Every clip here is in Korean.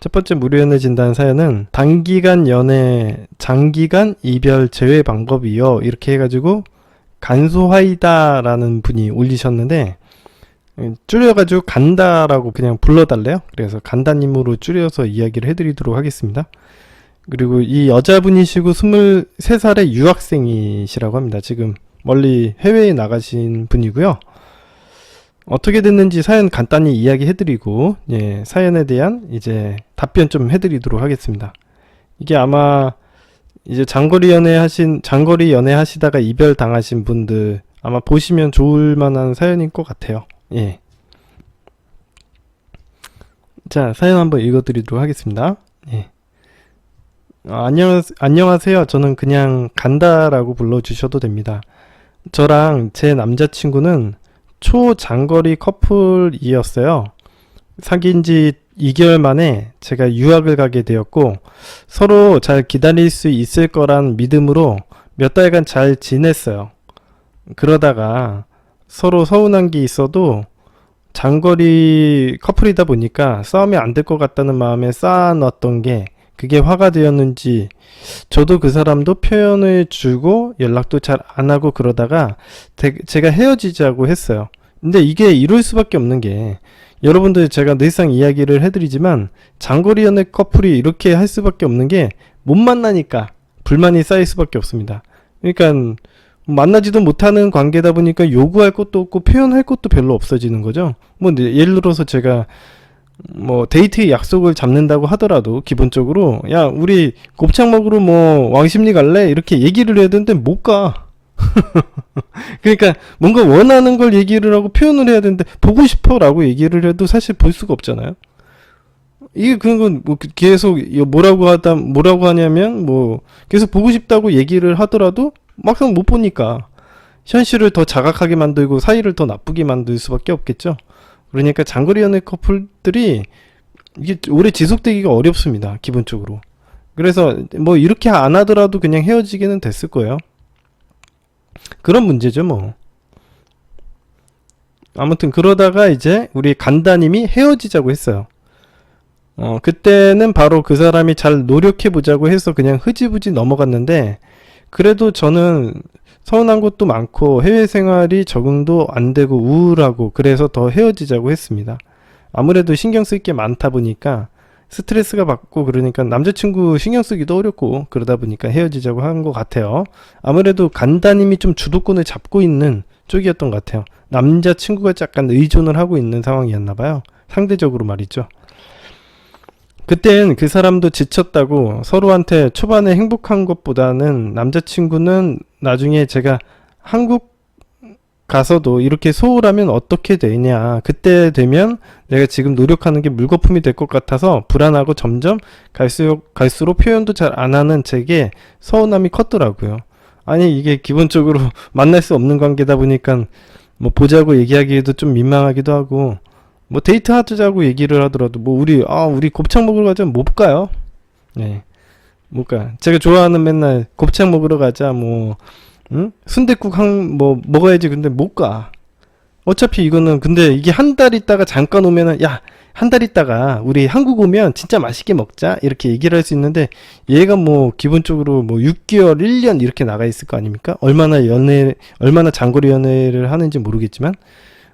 첫 번째 무료 연애 진단 사연은 단기간 연애, 장기간 이별 제외 방법이요. 이렇게 해가지고 간소화이다 라는 분이 올리셨는데, 줄여가지고 간다라고 그냥 불러달래요. 그래서 간다님으로 줄여서 이야기를 해드리도록 하겠습니다. 그리고 이 여자분이시고 23살의 유학생이시라고 합니다. 지금 멀리 해외에 나가신 분이고요. 어떻게 됐는지 사연 간단히 이야기해드리고, 예, 사연에 대한 이제 답변 좀 해드리도록 하겠습니다. 이게 아마 이제 장거리 연애 하시다가 이별 당하신 분들 아마 보시면 좋을 만한 사연인 것 같아요. 예. 자, 사연 한번 읽어드리도록 하겠습니다. 예. 안녕하세요. 저는 그냥 간다라고 불러주셔도 됩니다. 저랑 제 남자친구는 초장거리 커플이었어요. 사귄 지 2개월 만에 제가 유학을 가게 되었고, 서로 잘 기다릴 수 있을 거란 믿음으로 몇 달간 잘 지냈어요. 그러다가 서로 서운한 게 있어도 장거리 커플이다 보니까 싸움이 안 될 것 같다는 마음에 쌓아놨던 게 그게 화가 되었는지 저도 그 사람도 표현을 주고 연락도 잘 안 하고 그러다가 제가 헤어지자고 했어요. 근데 이게 이럴 수밖에 없는 게, 여러분들 제가 늘상 이야기를 해드리지만 장거리 연애 커플이 이렇게 할 수밖에 없는 게 못 만나니까 불만이 쌓일 수밖에 없습니다. 그러니까 만나지도 못하는 관계다 보니까 요구할 것도 없고 표현할 것도 별로 없어지는 거죠. 뭐 예를 들어서 제가 뭐 데이트 약속을 잡는다고 하더라도 기본적으로 야 우리 곱창 먹으러 뭐 왕십리 갈래? 이렇게 얘기를 해야 되는데 못 가. 그러니까 뭔가 원하는 걸 얘기를 하고 표현을 해야 되는데 보고 싶어 라고 얘기를 해도 사실 볼 수가 없잖아요. 이게 그건 뭐 계속 뭐라고 하냐면 뭐 계속 보고 싶다고 얘기를 하더라도 막상 못 보니까 현실을 더 자각하게 만들고 사이를 더 나쁘게 만들 수밖에 없겠죠. 그러니까 장거리 연애 커플들이 이게 오래 지속되기가 어렵습니다. 기본적으로. 그래서 뭐 이렇게 안 하더라도 그냥 헤어지기는 됐을 거예요. 그런 문제죠 뭐. 아무튼 그러다가 이제 우리 간다님이 헤어지자고 했어요. 그때는 바로 그 사람이 잘 노력해보자고 해서 그냥 흐지부지 넘어갔는데, 그래도 저는 서운한 것도 많고 해외 생활이 적응도 안 되고 우울하고 그래서 더 헤어지자고 했습니다. 아무래도 신경 쓸 게 많다 보니까 스트레스가 받고 그러니까 남자친구 신경 쓰기도 어렵고 그러다 보니까 헤어지자고 한 것 같아요. 아무래도 간다님이 좀 주도권을 잡고 있는 쪽이었던 것 같아요. 남자친구가 약간 의존을 하고 있는 상황이었나 봐요. 상대적으로 말이죠. 그땐 그 사람도 지쳤다고 서로한테 초반에 행복한 것보다는 남자친구는 나중에 제가 한국 가서도 이렇게 소홀하면 어떻게 되냐, 그때 되면 내가 지금 노력하는 게 물거품이 될 것 같아서 불안하고 점점 갈수록 표현도 잘 안 하는 제게 서운함이 컸더라고요. 아니 이게 기본적으로 만날 수 없는 관계다 보니까 뭐 보자고 얘기하기에도 좀 민망하기도 하고, 뭐 데이트 하자고 얘기를 하더라도 뭐 우리 곱창 먹으러 가자 못 가요. 네, 못 가. 제가 좋아하는 맨날 곱창 먹으러 가자 뭐 순댓국 뭐 먹어야지. 근데 못 가. 어차피 이거는 근데 이게 한 달 있다가 잠깐 오면은 야 한 달 있다가 우리 한국 오면 진짜 맛있게 먹자 이렇게 얘기를 할 수 있는데, 얘가 뭐 기본적으로 뭐 6개월 1년 이렇게 나가 있을 거 아닙니까? 얼마나 장거리 연애를 하는지 모르겠지만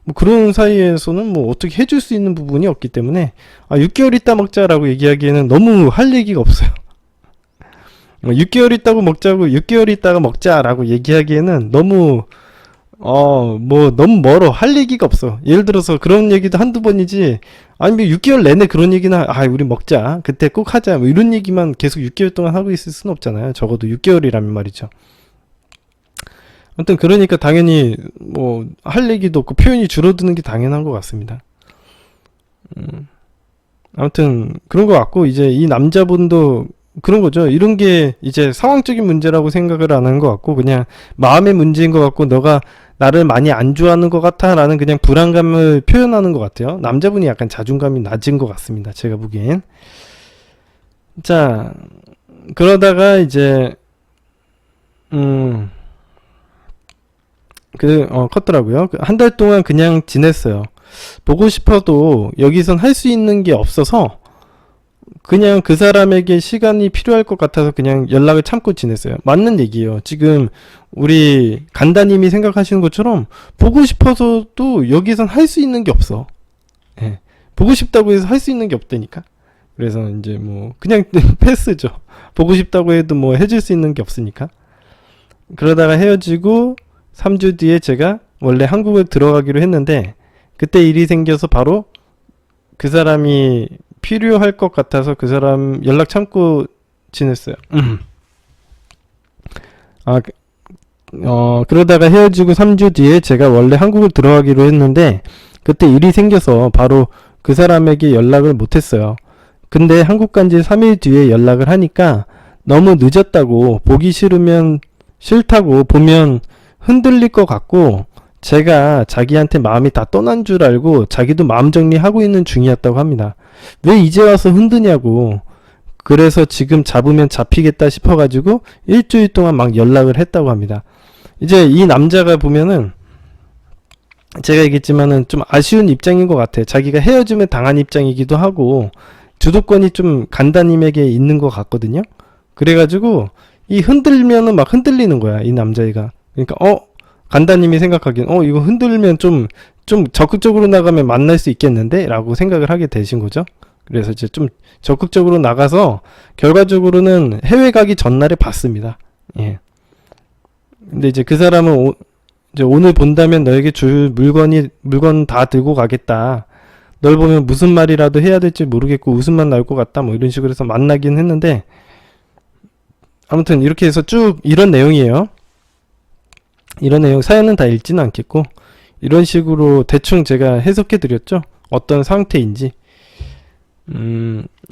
뭐 그런 사이에서는 뭐 어떻게 해줄 수 있는 부분이 없기 때문에 6개월 있다 먹자라고 얘기하기에는 너무 할 얘기가 없어요. 6개월 있다가 먹자라고 얘기하기에는 너무 너무 멀어. 할 얘기가 없어. 예를 들어서 그런 얘기도 한두 번이지, 아니면 6개월 내내 그런 얘기나 우리 먹자 그때 꼭 하자 뭐 이런 얘기만 계속 6개월 동안 하고 있을 수는 없잖아요. 적어도 6개월이라면 말이죠. 아무튼 그러니까 당연히 뭐 할 얘기도 없고 표현이 줄어드는 게 당연한 것 같습니다. 아무튼 그런 것 같고, 이제 이 남자분도 그런 거죠. 이런 게 이제 상황적인 문제라고 생각을 안 하는 것 같고 그냥 마음의 문제인 것 같고, 너가 나를 많이 안 좋아하는 것 같아 라는 그냥 불안감을 표현하는 것 같아요. 남자분이 약간 자존감이 낮은 것 같습니다. 제가 보기엔. 자, 그러다가 이제 컸더라고요. 한 달 동안 그냥 지냈어요. 보고 싶어도 여기선 할 수 있는 게 없어서 그냥 그 사람에게 시간이 필요할 것 같아서 그냥 연락을 참고 지냈어요. 맞는 얘기예요. 지금 우리 간다님이 생각하시는 것처럼 보고 싶어서도 여기선 할 수 있는 게 없어. 예. 보고 싶다고 해서 할 수 있는 게 없다니까. 그래서 이제 뭐 그냥 패스죠. 보고 싶다고 해도 뭐 해줄 수 있는 게 없으니까. 그러다가 헤어지고 3주 뒤에 제가 원래 한국에 들어가기로 했는데 그때 일이 생겨서 바로 그 사람이 필요할 것 같아서 그 사람 연락 참고 지냈어요. 그러다가 헤어지고 3주 뒤에 제가 원래 한국을 들어가기로 했는데 그때 일이 생겨서 바로 그 사람에게 연락을 못했어요. 근데 한국 간 지 3일 뒤에 연락을 하니까 너무 늦었다고, 보기 싫으면 싫다고, 보면 흔들릴 것 같고 제가 자기한테 마음이 다 떠난 줄 알고 자기도 마음 정리하고 있는 중이었다고 합니다. 왜 이제 와서 흔드냐고. 그래서 지금 잡으면 잡히겠다 싶어가지고 일주일 동안 막 연락을 했다고 합니다. 이제 이 남자가 보면은 제가 얘기했지만은 좀 아쉬운 입장인 것 같아. 자기가 헤어짐을 당한 입장이기도 하고 주도권이 좀 간다님에게 있는 것 같거든요. 그래가지고 이 흔들면은 막 흔들리는 거야, 이 남자애가. 그러니까 간다님이 생각하기엔 이거 흔들면 좀 적극적으로 나가면 만날 수 있겠는데? 라고 생각을 하게 되신 거죠. 그래서 이제 좀 적극적으로 나가서 결과적으로는 해외 가기 전날에 봤습니다. 예. 근데 이제 그 사람은 이제 오늘 본다면 너에게 줄 물건 다 들고 가겠다. 널 보면 무슨 말이라도 해야 될지 모르겠고 웃음만 나올 것 같다. 뭐 이런 식으로 해서 만나긴 했는데 아무튼 이렇게 해서 쭉 이런 내용이에요. 이런 내용 사연은 다 읽지는 않겠고 이런 식으로 대충 제가 해석해 드렸죠. 어떤 상태인지.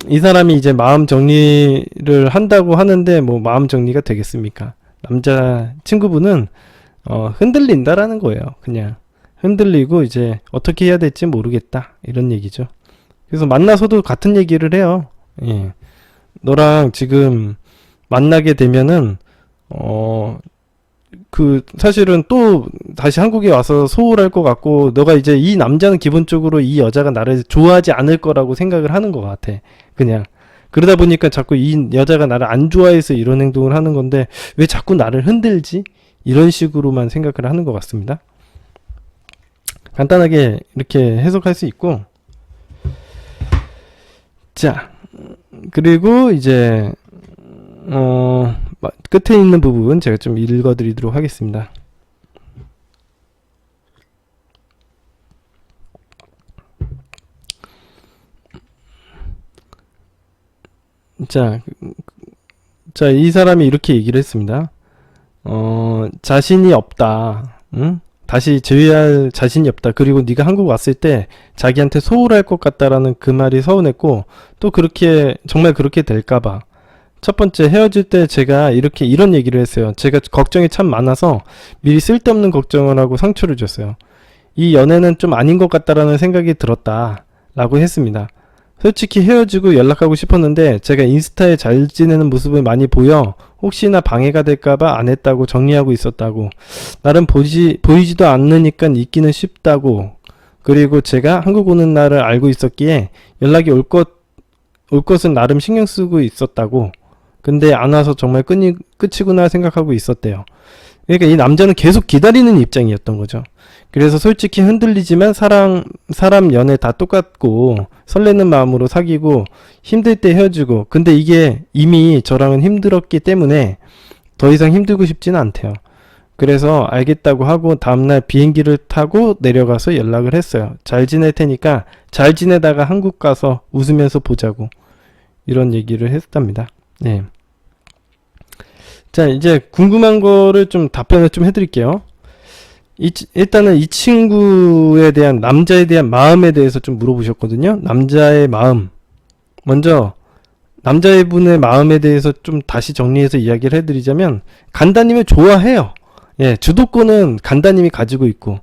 이 사람이 이제 마음 정리를 한다고 하는데 뭐 마음 정리가 되겠습니까? 남자 친구분은 흔들린다라는 거예요. 그냥 흔들리고 이제 어떻게 해야 될지 모르겠다 이런 얘기죠. 그래서 만나서도 같은 얘기를 해요. 예. 너랑 지금 만나게 되면은 사실은 또 다시 한국에 와서 소홀할 것 같고 너가 이제 이 남자는 기본적으로 이 여자가 나를 좋아하지 않을 거라고 생각을 하는 것 같아. 그냥 그러다 보니까 자꾸 이 여자가 나를 안 좋아해서 이런 행동을 하는 건데 왜 자꾸 나를 흔들지? 이런 식으로만 생각을 하는 것 같습니다. 간단하게 이렇게 해석할 수 있고, 자, 그리고 이제 끝에 있는 부분 제가 좀 읽어드리도록 하겠습니다. 자, 이 사람이 이렇게 얘기를 했습니다. 자신이 없다. 응? 다시 재회할 자신이 없다. 그리고 네가 한국 왔을 때 자기한테 소홀할 것 같다라는 그 말이 서운했고 또 그렇게 정말 그렇게 될까봐. 첫 번째 헤어질 때 제가 이런 얘기를 했어요. 제가 걱정이 참 많아서 미리 쓸데없는 걱정을 하고 상처를 줬어요. 이 연애는 좀 아닌 것 같다라는 생각이 들었다 라고 했습니다. 솔직히 헤어지고 연락하고 싶었는데 제가 인스타에 잘 지내는 모습을 많이 보여 혹시나 방해가 될까봐 안 했다고 정리하고 있었다고. 나름 보이지도 않으니까 있기는 쉽다고. 그리고 제가 한국 오는 날을 알고 있었기에 연락이 올 것은 나름 신경 쓰고 있었다고. 근데 안 와서 정말 끝이구나 생각하고 있었대요. 그러니까 이 남자는 계속 기다리는 입장이었던 거죠. 그래서 솔직히 흔들리지만 사람 연애 다 똑같고 설레는 마음으로 사귀고 힘들 때 헤어지고 근데 이게 이미 저랑은 힘들었기 때문에 더 이상 힘들고 싶지는 않대요. 그래서 알겠다고 하고 다음날 비행기를 타고 내려가서 연락을 했어요. 잘 지낼 테니까 잘 지내다가 한국 가서 웃으면서 보자고 이런 얘기를 했답니다. 네. 자, 이제 궁금한 거를 좀 답변을 좀 해드릴게요. 일단은 이 친구에 대한 남자에 대한 마음에 대해서 좀 물어보셨거든요. 남자의 마음. 먼저 남자분의 마음에 대해서 좀 다시 정리해서 이야기를 해드리자면 간다님을 좋아해요. 예, 주도권은 간다님이 가지고 있고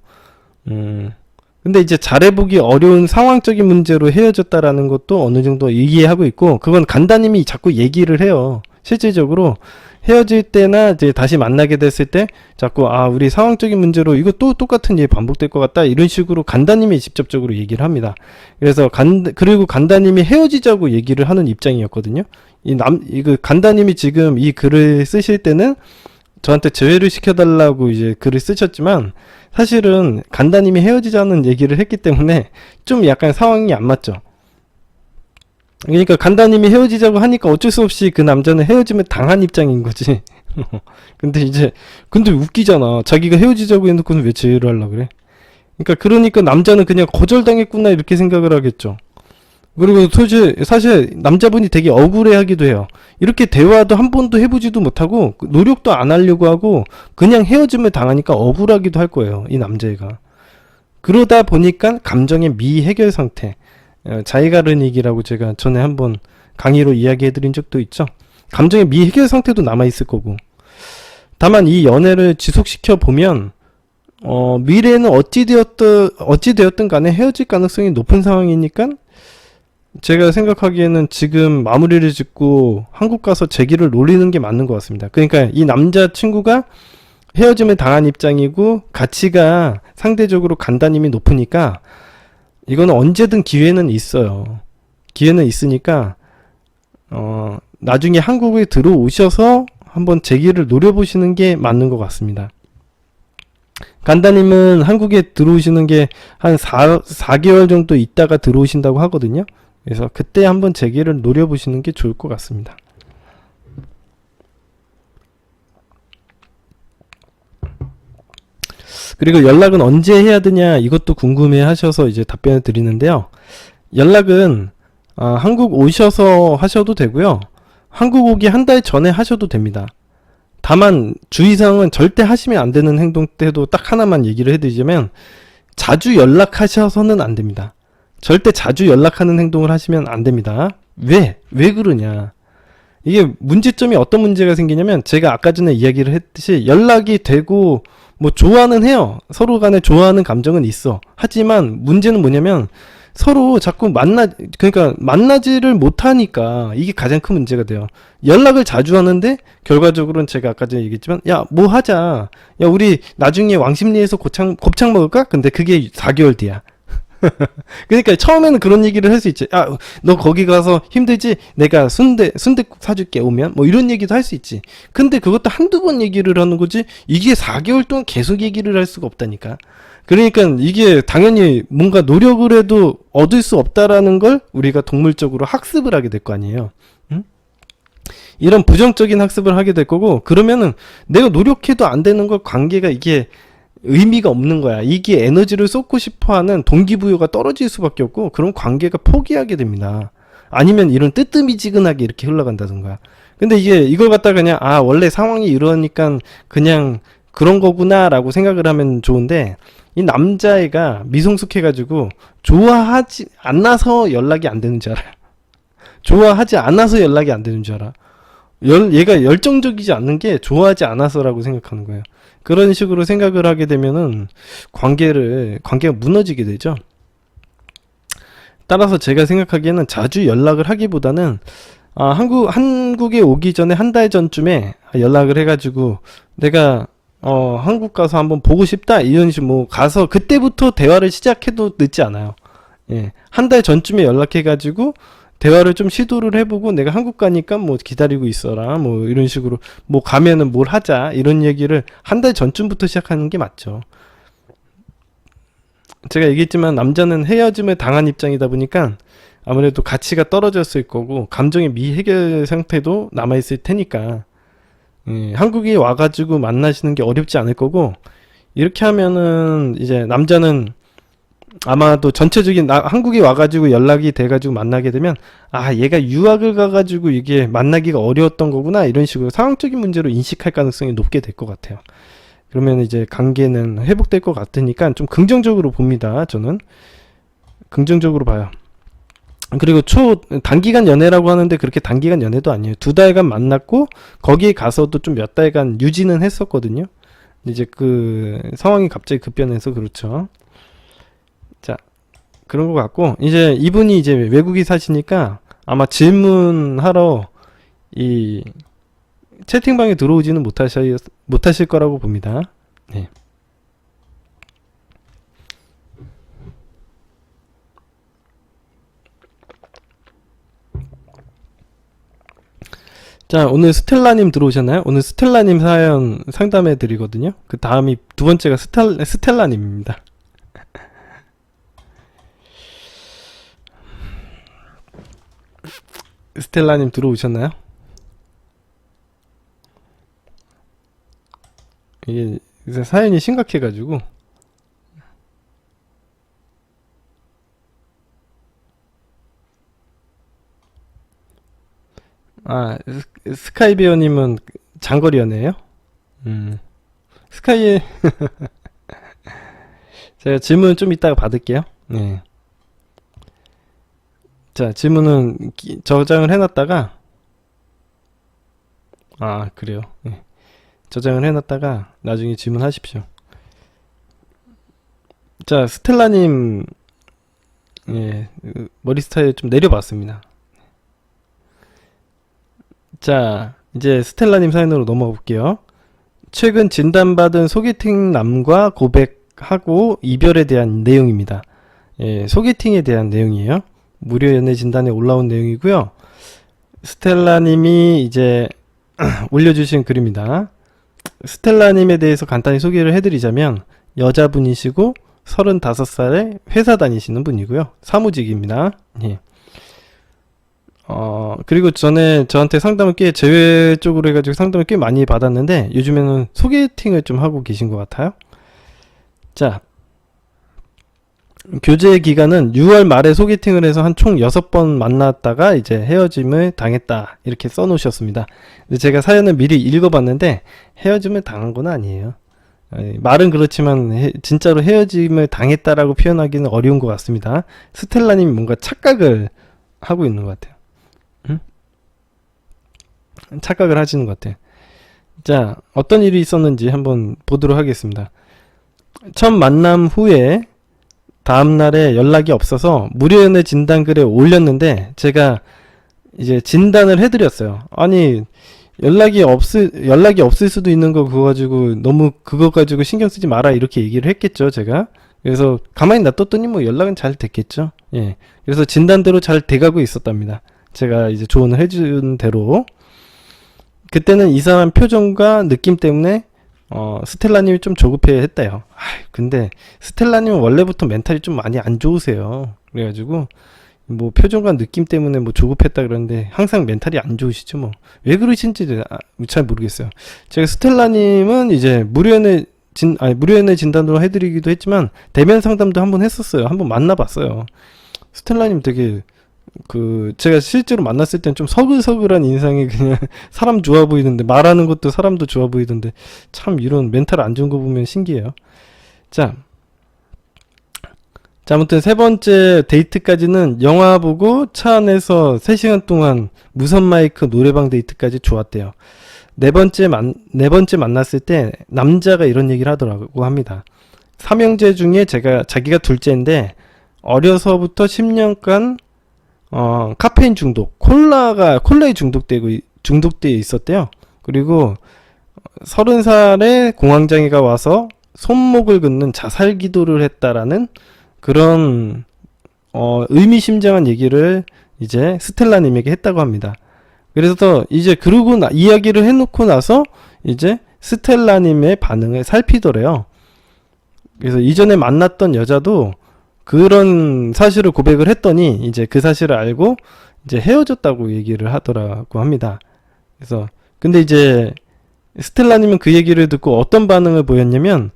근데 이제 잘해보기 어려운 상황적인 문제로 헤어졌다라는 것도 어느 정도 이해하고 있고 그건 간다님이 자꾸 얘기를 해요. 실질적으로 헤어질 때나 이제 다시 만나게 됐을 때 자꾸 우리 상황적인 문제로 이거 또 똑같은 일이 반복될 것 같다 이런 식으로 간다님이 직접적으로 얘기를 합니다. 그래서 그리고 간다님이 헤어지자고 얘기를 하는 입장이었거든요. 이거 간다님이 지금 이 글을 쓰실 때는 저한테 제외를 시켜달라고 이제 글을 쓰셨지만 사실은 간다님이 헤어지자는 얘기를 했기 때문에 좀 약간 상황이 안 맞죠. 그러니까 간다님이 헤어지자고 하니까 어쩔 수 없이 그 남자는 헤어짐을 당한 입장인 거지. 근데 웃기잖아. 자기가 헤어지자고 해놓고는 왜 제의를 하려고 그래? 그러니까 남자는 그냥 거절당했구나 이렇게 생각을 하겠죠. 그리고 사실 남자분이 되게 억울해 하기도 해요. 이렇게 대화도 한 번도 해보지도 못하고 노력도 안 하려고 하고 그냥 헤어짐을 당하니까 억울하기도 할 거예요. 이 남자애가. 그러다 보니까 감정의 미해결 상태, 자이가르닉이라고 제가 전에 한번 강의로 이야기해드린 적도 있죠. 감정의 미해결 상태도 남아있을 거고. 다만 이 연애를 지속시켜 보면 미래에는 어찌되었든 간에 헤어질 가능성이 높은 상황이니까 제가 생각하기에는 지금 마무리를 짓고 한국 가서 재기를 노리는 게 맞는 것 같습니다. 그러니까 이 남자친구가 헤어짐을 당한 입장이고 가치가 상대적으로 간다님이 높으니까 이거는 언제든 기회는 있어요. 기회는 있으니까 나중에 한국에 들어오셔서 한번 재기를 노려보시는 게 맞는 것 같습니다. 간다님은 한국에 들어오시는 게 한 4개월 정도 있다가 들어오신다고 하거든요. 그래서 그때 한번 재기를 노려보시는 게 좋을 것 같습니다. 그리고 연락은 언제 해야 되냐 이것도 궁금해 하셔서 이제 답변을 드리는데요. 연락은 한국 오셔서 하셔도 되고요. 한국 오기 한 달 전에 하셔도 됩니다. 다만 주의사항은 절대 하시면 안 되는 행동 때도 딱 하나만 얘기를 해드리자면 자주 연락하셔서는 안 됩니다. 절대 자주 연락하는 행동을 하시면 안 됩니다. 왜 그러냐? 이게 문제점이 어떤 문제가 생기냐면 제가 아까 전에 이야기를 했듯이 연락이 되고 뭐 좋아는 해요. 서로 간에 좋아하는 감정은 있어. 하지만 문제는 뭐냐면 서로 자꾸 그러니까 만나지를 못하니까 이게 가장 큰 문제가 돼요. 연락을 자주 하는데 결과적으로는 제가 아까 전에 얘기했지만 야 뭐 하자. 야 우리 나중에 왕십리에서 곱창 먹을까? 근데 그게 4개월 뒤야. 그러니까 처음에는 그런 얘기를 할 수 있지. 야, 너 거기 가서 힘들지? 내가 순댓국 사줄게 오면 뭐 이런 얘기도 할 수 있지. 근데 그것도 한두 번 얘기를 하는 거지. 이게 4개월 동안 계속 얘기를 할 수가 없다니까. 그러니까 이게 당연히 뭔가 노력을 해도 얻을 수 없다라는 걸 우리가 동물적으로 학습을 하게 될 거 아니에요. 응? 이런 부정적인 학습을 하게 될 거고 그러면은 내가 노력해도 안 되는 걸 관계가 이게 의미가 없는 거야. 이게 에너지를 쏟고 싶어하는 동기부여가 떨어질 수밖에 없고 그런 관계가 포기하게 됩니다. 아니면 이런 뜨뜨미지근하게 이렇게 흘러간다던가. 근데 이걸 갖다가 그냥 원래 상황이 이러니까 그냥 그런 거구나 라고 생각을 하면 좋은데 이 남자애가 미성숙해가지고 좋아하지 않아서 연락이 안 되는 줄 알아요. 좋아하지 않아서 연락이 안 되는 줄 알아. 얘가 열정적이지 않는 게 좋아하지 않아서라고 생각하는 거예요. 그런 식으로 생각을 하게 되면은 관계가 무너지게 되죠. 따라서 제가 생각하기에는 자주 연락을 하기보다는 한국에 오기 전에 한 달 전쯤에 연락을 해가지고 내가 한국 가서 한번 보고 싶다 이런 식으로 뭐 가서 그때부터 대화를 시작해도 늦지 않아요. 예, 한 달 전쯤에 연락해가지고 대화를 좀 시도를 해보고 내가 한국 가니까 뭐 기다리고 있어라 뭐 이런 식으로 뭐 가면은 뭘 하자 이런 얘기를 한 달 전쯤부터 시작하는 게 맞죠. 제가 얘기했지만 남자는 헤어짐을 당한 입장이다 보니까 아무래도 가치가 떨어졌을 거고 감정의 미해결 상태도 남아있을 테니까 한국에 와가지고 만나시는 게 어렵지 않을 거고 이렇게 하면은 이제 남자는 아마도 전체적인 한국에 와가지고 연락이 돼가지고 만나게 되면 얘가 유학을 가가지고 이게 만나기가 어려웠던 거구나 이런 식으로 상황적인 문제로 인식할 가능성이 높게 될 것 같아요. 그러면 이제 관계는 회복될 것 같으니까 좀 긍정적으로 봅니다. 저는 긍정적으로 봐요. 그리고 단기간 연애라고 하는데 그렇게 단기간 연애도 아니에요. 2달간 만났고 거기에 가서도 좀 몇 달간 유지는 했었거든요. 이제 그 상황이 갑자기 급변해서 그렇죠. 자, 그런 것 같고 이제 이분이 이제 외국에 사시니까 아마 질문하러 채팅방에 들어오지는 못하실 거라고 봅니다. 네. 자, 오늘 스텔라님 들어오셨나요? 오늘 스텔라님 사연 상담해 드리거든요. 그 다음이 두 번째가 스텔라님입니다. 스텔라님 들어오셨나요? 이게 사연이 심각해가지고. 아, 스카이베어님은 장거리 연애예요? 스카이 제가 질문 좀 이따가 받을게요. 네. 자, 질문은 저장을 해놨다가, 아, 그래요. 네. 저장을 해놨다가 나중에 질문하십시오. 자, 스텔라님, 예, 머리 스타일 좀 내려봤습니다. 자, 이제 스텔라님 사연으로 넘어가 볼게요. 최근 진단받은 소개팅 남과 고백하고 이별에 대한 내용입니다. 예, 소개팅에 대한 내용이에요. 무료 연애 진단에 올라온 내용이고요. 스텔라님이 이제 올려주신 글입니다. 스텔라님에 대해서 간단히 소개를 해드리자면 여자분이시고 35살에 회사 다니시는 분이고요. 사무직입니다. 예. 그리고 전에 저한테 상담을 꽤 제외 쪽으로 해가지고 상담을 꽤 많이 받았는데 요즘에는 소개팅을 좀 하고 계신 것 같아요. 자, 교제 기간은 6월 말에 소개팅을 해서 한 총 6번 만났다가 이제 헤어짐을 당했다 이렇게 써놓으셨습니다. 제가 사연을 미리 읽어봤는데 헤어짐을 당한 건 아니에요. 말은 그렇지만 진짜로 헤어짐을 당했다라고 표현하기는 어려운 것 같습니다. 스텔라님이 뭔가 착각을 하고 있는 것 같아요. 착각을 하시는 것 같아요. 자, 어떤 일이 있었는지 한번 보도록 하겠습니다. 첫 만남 후에 다음날에 연락이 없어서 무료 연애 진단글에 올렸는데 제가 이제 진단을 해드렸어요. 아니, 연락이 없을 수도 있는 거 그거 가지고 너무 그거 가지고 신경 쓰지 마라 이렇게 얘기를 했겠죠, 제가. 그래서 가만히 놔뒀더니 뭐 연락은 잘 됐겠죠. 예. 그래서 진단대로 잘 돼가고 있었답니다. 제가 이제 조언을 해준 대로. 그때는 이상한 표정과 느낌 때문에 스텔라님이 좀 조급해 했대요. 근데 스텔라님은 원래부터 멘탈이 좀 많이 안 좋으세요. 그래가지고 뭐 표정과 느낌 때문에 뭐 조급했다 그러는데 항상 멘탈이 안 좋으시죠. 뭐 왜 그러신지 잘 모르겠어요. 제가 스텔라님은 이제 무료 연애 진단으로 해드리기도 했지만 대면 상담도 한번 했었어요. 한번 만나봤어요. 스텔라님 되게 제가 실제로 만났을 땐 좀 서글서글한 인상이 그냥 사람 좋아 보이던데, 말하는 것도 사람도 좋아 보이던데, 참 이런 멘탈 안 좋은 거 보면 신기해요. 자, 아무튼 세 번째 데이트까지는 영화 보고 차 안에서 3시간 동안 무선 마이크 노래방 데이트까지 좋았대요. 네 번째 만났을 때 남자가 이런 얘기를 하더라고 합니다. 삼형제 중에 자기가 둘째인데 어려서부터 10년간 카페인 중독, 콜라에 중독되어 있었대요. 그리고 30살에 공황장애가 와서 손목을 긋는 자살 기도를 했다라는 그런 의미심장한 얘기를 이제 스텔라님에게 했다고 합니다. 그래서 이제 그러고 이야기를 해놓고 나서 이제 스텔라님의 반응을 살피더래요. 그래서 이전에 만났던 여자도 그런 사실을 고백을 했더니 이제 그 사실을 알고 이제 헤어졌다고 얘기를 하더라고 합니다. 그래서 근데 이제 스텔라님은 그 얘기를 듣고 어떤 반응을 보였냐면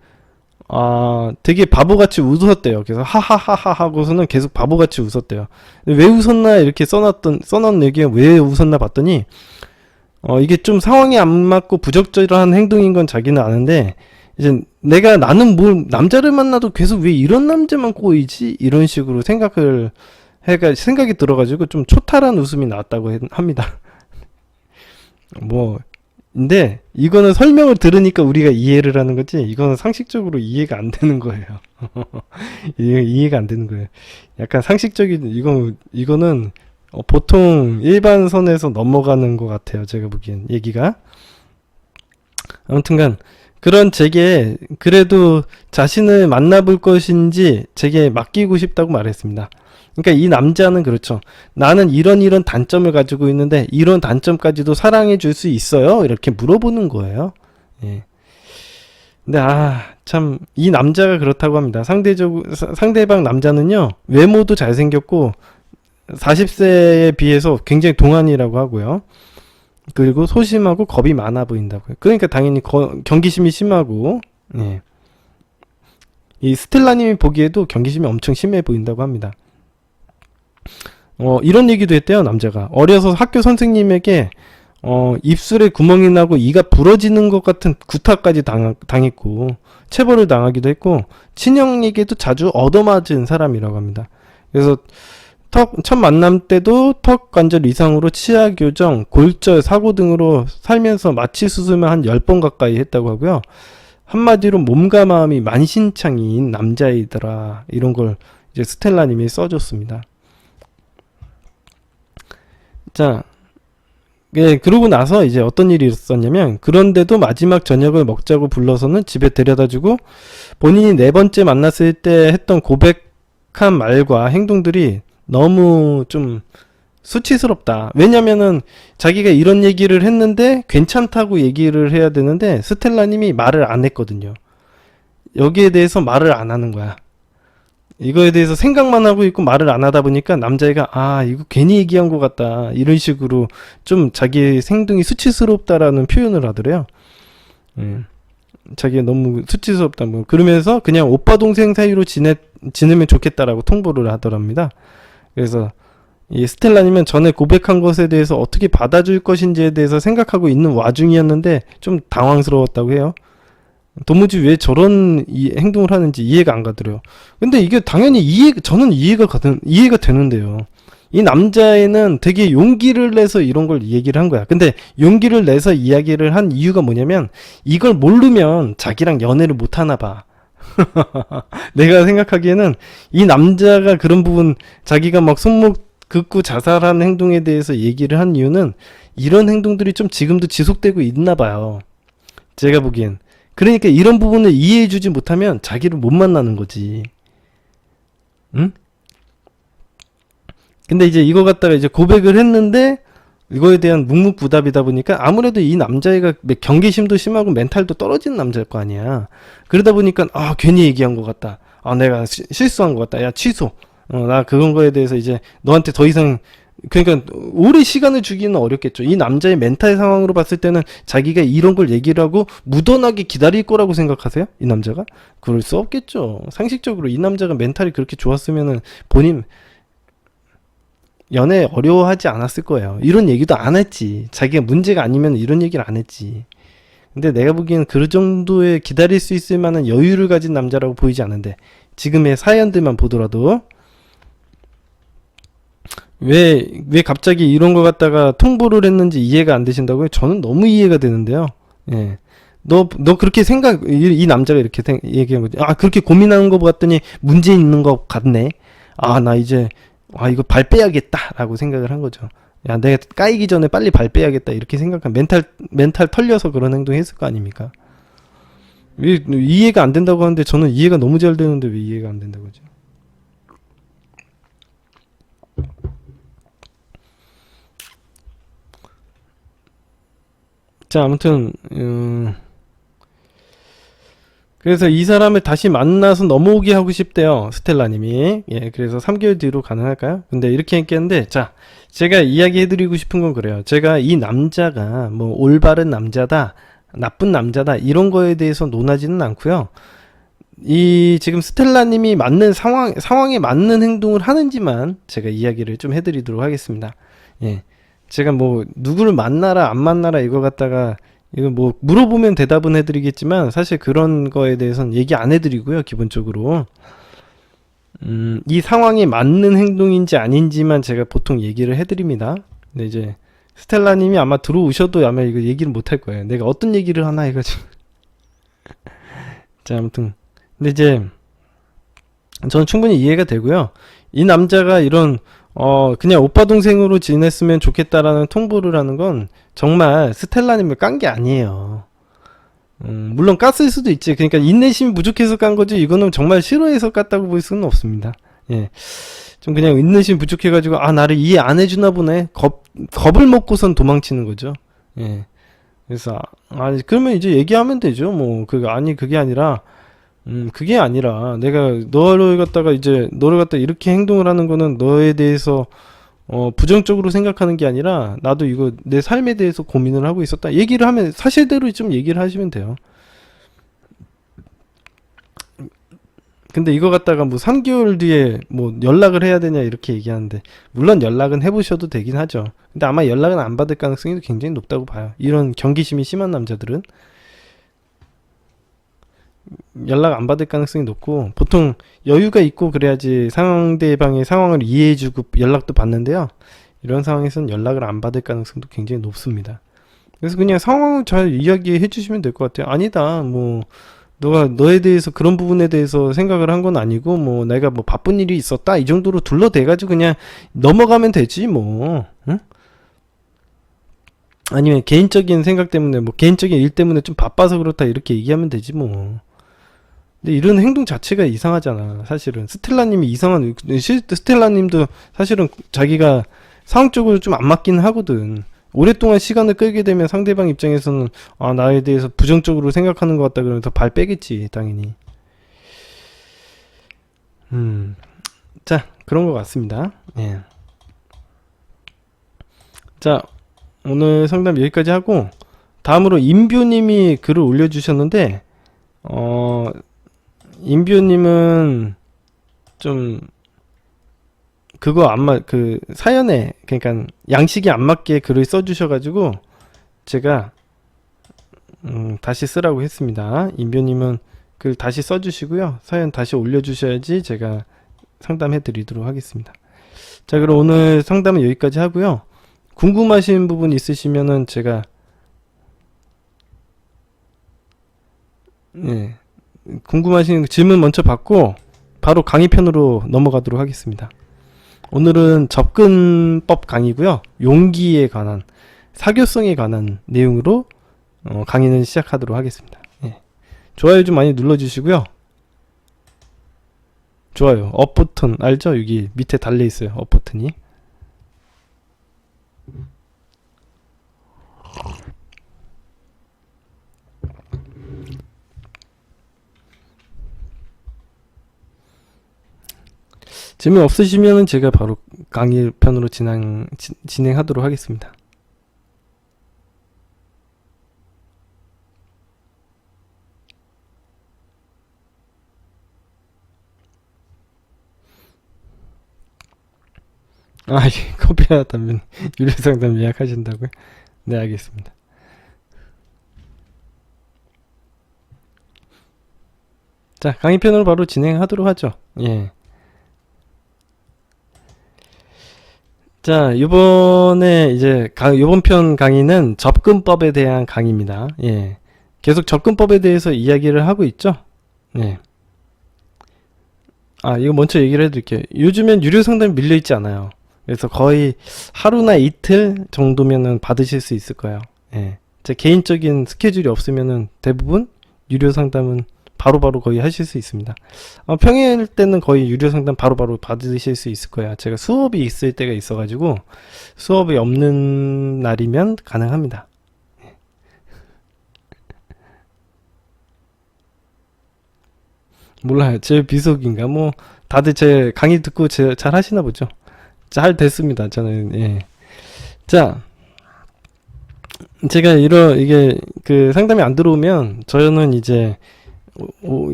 되게 바보같이 웃었대요. 그래서 하하하하 하고서는 계속 바보같이 웃었대요. 왜 웃었나 이렇게 써놓은 얘기가 왜 웃었나 봤더니 이게 좀 상황이 안 맞고 부적절한 행동인 건 자기는 아는데 이제 나는 뭘 남자를 만나도 계속 왜 이런 남자만 꼬이지? 이런 식으로 생각이 들어가지고 좀 초탈한 웃음이 나왔다고 합니다. 근데 이거는 설명을 들으니까 우리가 이해를 하는 거지, 이거는 상식적으로 이해가 안 되는 거예요. 이해가 안 되는 거예요. 약간 상식적인, 이거는 보통 일반선에서 넘어가는 것 같아요. 제가 보기엔 얘기가. 아무튼간 그런 제게 그래도 자신을 만나볼 것인지 제게 맡기고 싶다고 말했습니다. 그러니까 이 남자는 그렇죠. 나는 이런 단점을 가지고 있는데 이런 단점까지도 사랑해 줄 수 있어요? 이렇게 물어보는 거예요. 예. 근데 참 이 남자가 그렇다고 합니다. 상대방 남자는요. 외모도 잘생겼고 40세에 비해서 굉장히 동안이라고 하고요. 그리고 소심하고 겁이 많아 보인다고요. 그러니까 당연히 경계심이 심하고, 예. 이 스텔라님이 보기에도 경계심이 엄청 심해 보인다고 합니다. 이런 얘기도 했대요, 남자가. 어려서 학교 선생님에게 입술에 구멍이 나고 이가 부러지는 것 같은 구타까지 당했고 체벌을 당하기도 했고 친형에게도 자주 얻어맞은 사람이라고 합니다. 그래서 첫 만남 때도 턱 관절 이상으로 치아 교정, 골절, 사고 등으로 살면서 마취 수술만 한 10번 가까이 했다고 하고요. 한마디로 몸과 마음이 만신창이인 남자이더라. 이런 걸 이제 스텔라님이 써줬습니다. 자, 예, 그러고 나서 이제 어떤 일이 있었냐면, 그런데도 마지막 저녁을 먹자고 불러서는 집에 데려다주고 본인이 4번째 만났을 때 했던 고백한 말과 행동들이 너무 좀 수치스럽다. 왜냐면은 자기가 이런 얘기를 했는데 괜찮다고 얘기를 해야 되는데 스텔라님이 말을 안 했거든요. 여기에 대해서 말을 안 하는 거야. 이거에 대해서 생각만 하고 있고 말을 안 하다 보니까 남자애가 이거 괜히 얘기한 것 같다. 이런 식으로 좀 자기의 행동이 수치스럽다라는 표현을 하더래요. 자기가 너무 수치스럽다. 뭐 그러면서 그냥 오빠 동생 사이로 지내면 좋겠다라고 통보를 하더랍니다. 그래서 이 스텔라님은 전에 고백한 것에 대해서 어떻게 받아줄 것인지에 대해서 생각하고 있는 와중이었는데 좀 당황스러웠다고 해요. 도무지 왜 저런 행동을 하는지 이해가 안 가더래요. 근데 이게 당연히 저는 이해가 되는데요. 이 남자애는 되게 용기를 내서 이런 걸 얘기를 한 거야. 근데 용기를 내서 이야기를 한 이유가 뭐냐면 이걸 모르면 자기랑 연애를 못 하나 봐. 내가 생각하기에는 이 남자가 그런 부분 자기가 막 손목 긋고 자살하는 행동에 대해서 얘기를 한 이유는 이런 행동들이 좀 지금도 지속되고 있나 봐요. 제가 보기엔. 그러니까 이런 부분을 이해해주지 못하면 자기를 못 만나는 거지. 응? 근데 이제 이거 갖다가 이제 고백을 했는데 이거에 대한 묵묵부답이다 보니까 아무래도 이 남자애가 경계심도 심하고 멘탈도 떨어진 남자일 거 아니야. 그러다 보니까 괜히 얘기한 것 같다. 내가 실수한 것 같다. 야 취소. 나 그런 거에 대해서 이제 너한테 더 이상 그러니까 오래 시간을 주기는 어렵겠죠. 이 남자의 멘탈 상황으로 봤을 때는 자기가 이런 걸 얘기를 하고 무던하게 기다릴 거라고 생각하세요? 이 남자가? 그럴 수 없겠죠. 상식적으로 이 남자가 멘탈이 그렇게 좋았으면은 본인 연애 어려워하지 않았을 거예요. 이런 얘기도 안 했지. 자기가 문제가 아니면 이런 얘기를 안 했지. 근데 내가 보기에는 그 정도의 기다릴 수 있을 만한 여유를 가진 남자라고 보이지 않는데 지금의 사연들만 보더라도 왜 갑자기 이런 거 갖다가 통보를 했는지 이해가 안 되신다고요? 저는 너무 이해가 되는데요. 예. 너 그렇게 이 남자가 이렇게 얘기한 거지. 그렇게 고민하는 거 봤더니 문제 있는 것 같네. 나 이제, 이거 발 빼야겠다. 라고 생각을 한 거죠. 야, 내가 까이기 전에 빨리 발 빼야겠다. 이렇게 생각한 멘탈 털려서 그런 행동 했을 거 아닙니까? 왜 이해가 안 된다고 하는데 저는 이해가 너무 잘 되는데 왜 이해가 안 된다고 하죠? 자, 아무튼 그래서 이 사람을 다시 만나서 넘어오게 하고 싶대요, 스텔라님이. 예, 그래서 3개월 뒤로 가능할까요? 근데 이렇게 했겠는데, 자, 제가 이야기해드리고 싶은 건 그래요. 제가 이 남자가 뭐 올바른 남자다, 나쁜 남자다 이런 거에 대해서 논하지는 않고요. 이 지금 스텔라님이 맞는 상황에 맞는 행동을 하는지만 제가 이야기를 좀 해드리도록 하겠습니다. 예. 제가 뭐 누구를 만나라 안 만나라 이거 갖다가 이거 뭐 물어보면 대답은 해드리겠지만 사실 그런 거에 대해서는 얘기 안 해드리고요. 기본적으로 이 상황에 맞는 행동인지 아닌지만 제가 보통 얘기를 해드립니다. 근데 이제 스텔라님이 아마 들어오셔도 아마 이거 얘기를 못 할 거예요. 내가 어떤 얘기를 하나 해가지고. 자, 아무튼 근데 이제 저는 충분히 이해가 되고요. 이 남자가 이런 그냥 오빠 동생으로 지냈으면 좋겠다라는 통보를 하는 건 정말 스텔라님을 깐 게 아니에요. 물론 깠을 수도 있지. 그러니까 인내심이 부족해서 깐 거지, 이거는 정말 싫어해서 깠다고 볼 수는 없습니다. 예. 좀 그냥 인내심이 부족해가지고, 나를 이해 안 해주나 보네. 겁을 먹고선 도망치는 거죠. 예. 그래서, 그러면 이제 얘기하면 되죠. 뭐, 그게 아니라, 내가 너를 갖다가 이렇게 행동을 하는 거는 너에 대해서 부정적으로 생각하는 게 아니라 나도 이거 내 삶에 대해서 고민을 하고 있었다. 얘기를 하면 사실대로 좀 얘기를 하시면 돼요. 근데 이거 갖다가 뭐 3개월 뒤에 뭐 연락을 해야 되냐 이렇게 얘기하는데, 물론 연락은 해보셔도 되긴 하죠. 근데 아마 연락은 안 받을 가능성이 굉장히 높다고 봐요. 이런 경계심이 심한 남자들은 연락 안 받을 가능성이 높고, 보통 여유가 있고 그래야지 상대방의 상황을 이해해주고 연락도 받는데요. 이런 상황에서는 연락을 안 받을 가능성도 굉장히 높습니다. 그래서 그냥 상황을 잘 이야기해 주시면 될 것 같아요. 아니다, 뭐 너가 너에 대해서 그런 부분에 대해서 생각을 한 건 아니고, 뭐 내가 뭐 바쁜 일이 있었다 이 정도로 둘러대가지고 그냥 넘어가면 되지 뭐. 응? 아니면 개인적인 생각 때문에, 뭐 개인적인 일 때문에 좀 바빠서 그렇다 이렇게 얘기하면 되지 뭐. 근데 이런 행동 자체가 이상하잖아. 사실은 스텔라님도 사실은 자기가 상황적으로 좀 안 맞긴 하거든. 오랫동안 시간을 끌게 되면 상대방 입장에서는 나에 대해서 부정적으로 생각하는 것 같다 그러면 더 발 빼겠지, 당연히. 자, 그런 것 같습니다. 예. 자, 오늘 상담 여기까지 하고, 다음으로 임뷰님이 글을 올려주셨는데, 임뷰님은 좀 사연에, 그러니까 양식이 안 맞게 글을 써주셔가지고 제가 다시 쓰라고 했습니다. 임뷰님은 글 다시 써주시고요, 사연 다시 올려주셔야지 제가 상담해 드리도록 하겠습니다. 자, 그럼 오늘 상담은 여기까지 하고요. 궁금하신 부분 있으시면은 제가 궁금하신 질문 먼저 받고 바로 강의편으로 넘어가도록 하겠습니다. 오늘은 접근법 강의고요. 용기에 관한, 사교성에 관한 내용으로 강의는 시작하도록 하겠습니다. 좋아요 좀 많이 눌러주시고요. 좋아요, 업 버튼 알죠? 여기 밑에 달려있어요, 업 버튼이. 재미없으시면은 제가 바로 강의편으로 진행하도록 하겠습니다. 커피와 담배 유료상담 예약하신다고요? 네, 알겠습니다. 자, 강의편으로 바로 진행하도록 하죠. 예. 자, 이번에 이제 이번 편 강의는 접근법에 대한 강의입니다. 예. 계속 접근법에 대해서 이야기를 하고 있죠. 예. 이거 먼저 얘기를 해드릴게요. 요즘엔 유료 상담이 밀려있지 않아요. 그래서 거의 하루나 이틀 정도면은 받으실 수 있을 거예요. 예. 제 개인적인 스케줄이 없으면은 대부분 유료 상담은 바로바로 거의 하실 수 있습니다. 평일 때는 거의 유료 상담 바로바로 받으실 수 있을 거예요. 제가 수업이 있을 때가 있어가지고 수업이 없는 날이면 가능합니다. 몰라요, 제 비속인가 뭐. 다들 제 강의 듣고 잘 하시나 보죠. 잘 됐습니다, 저는. 예. 자, 제가 이게 상담이 안 들어오면 저는 이제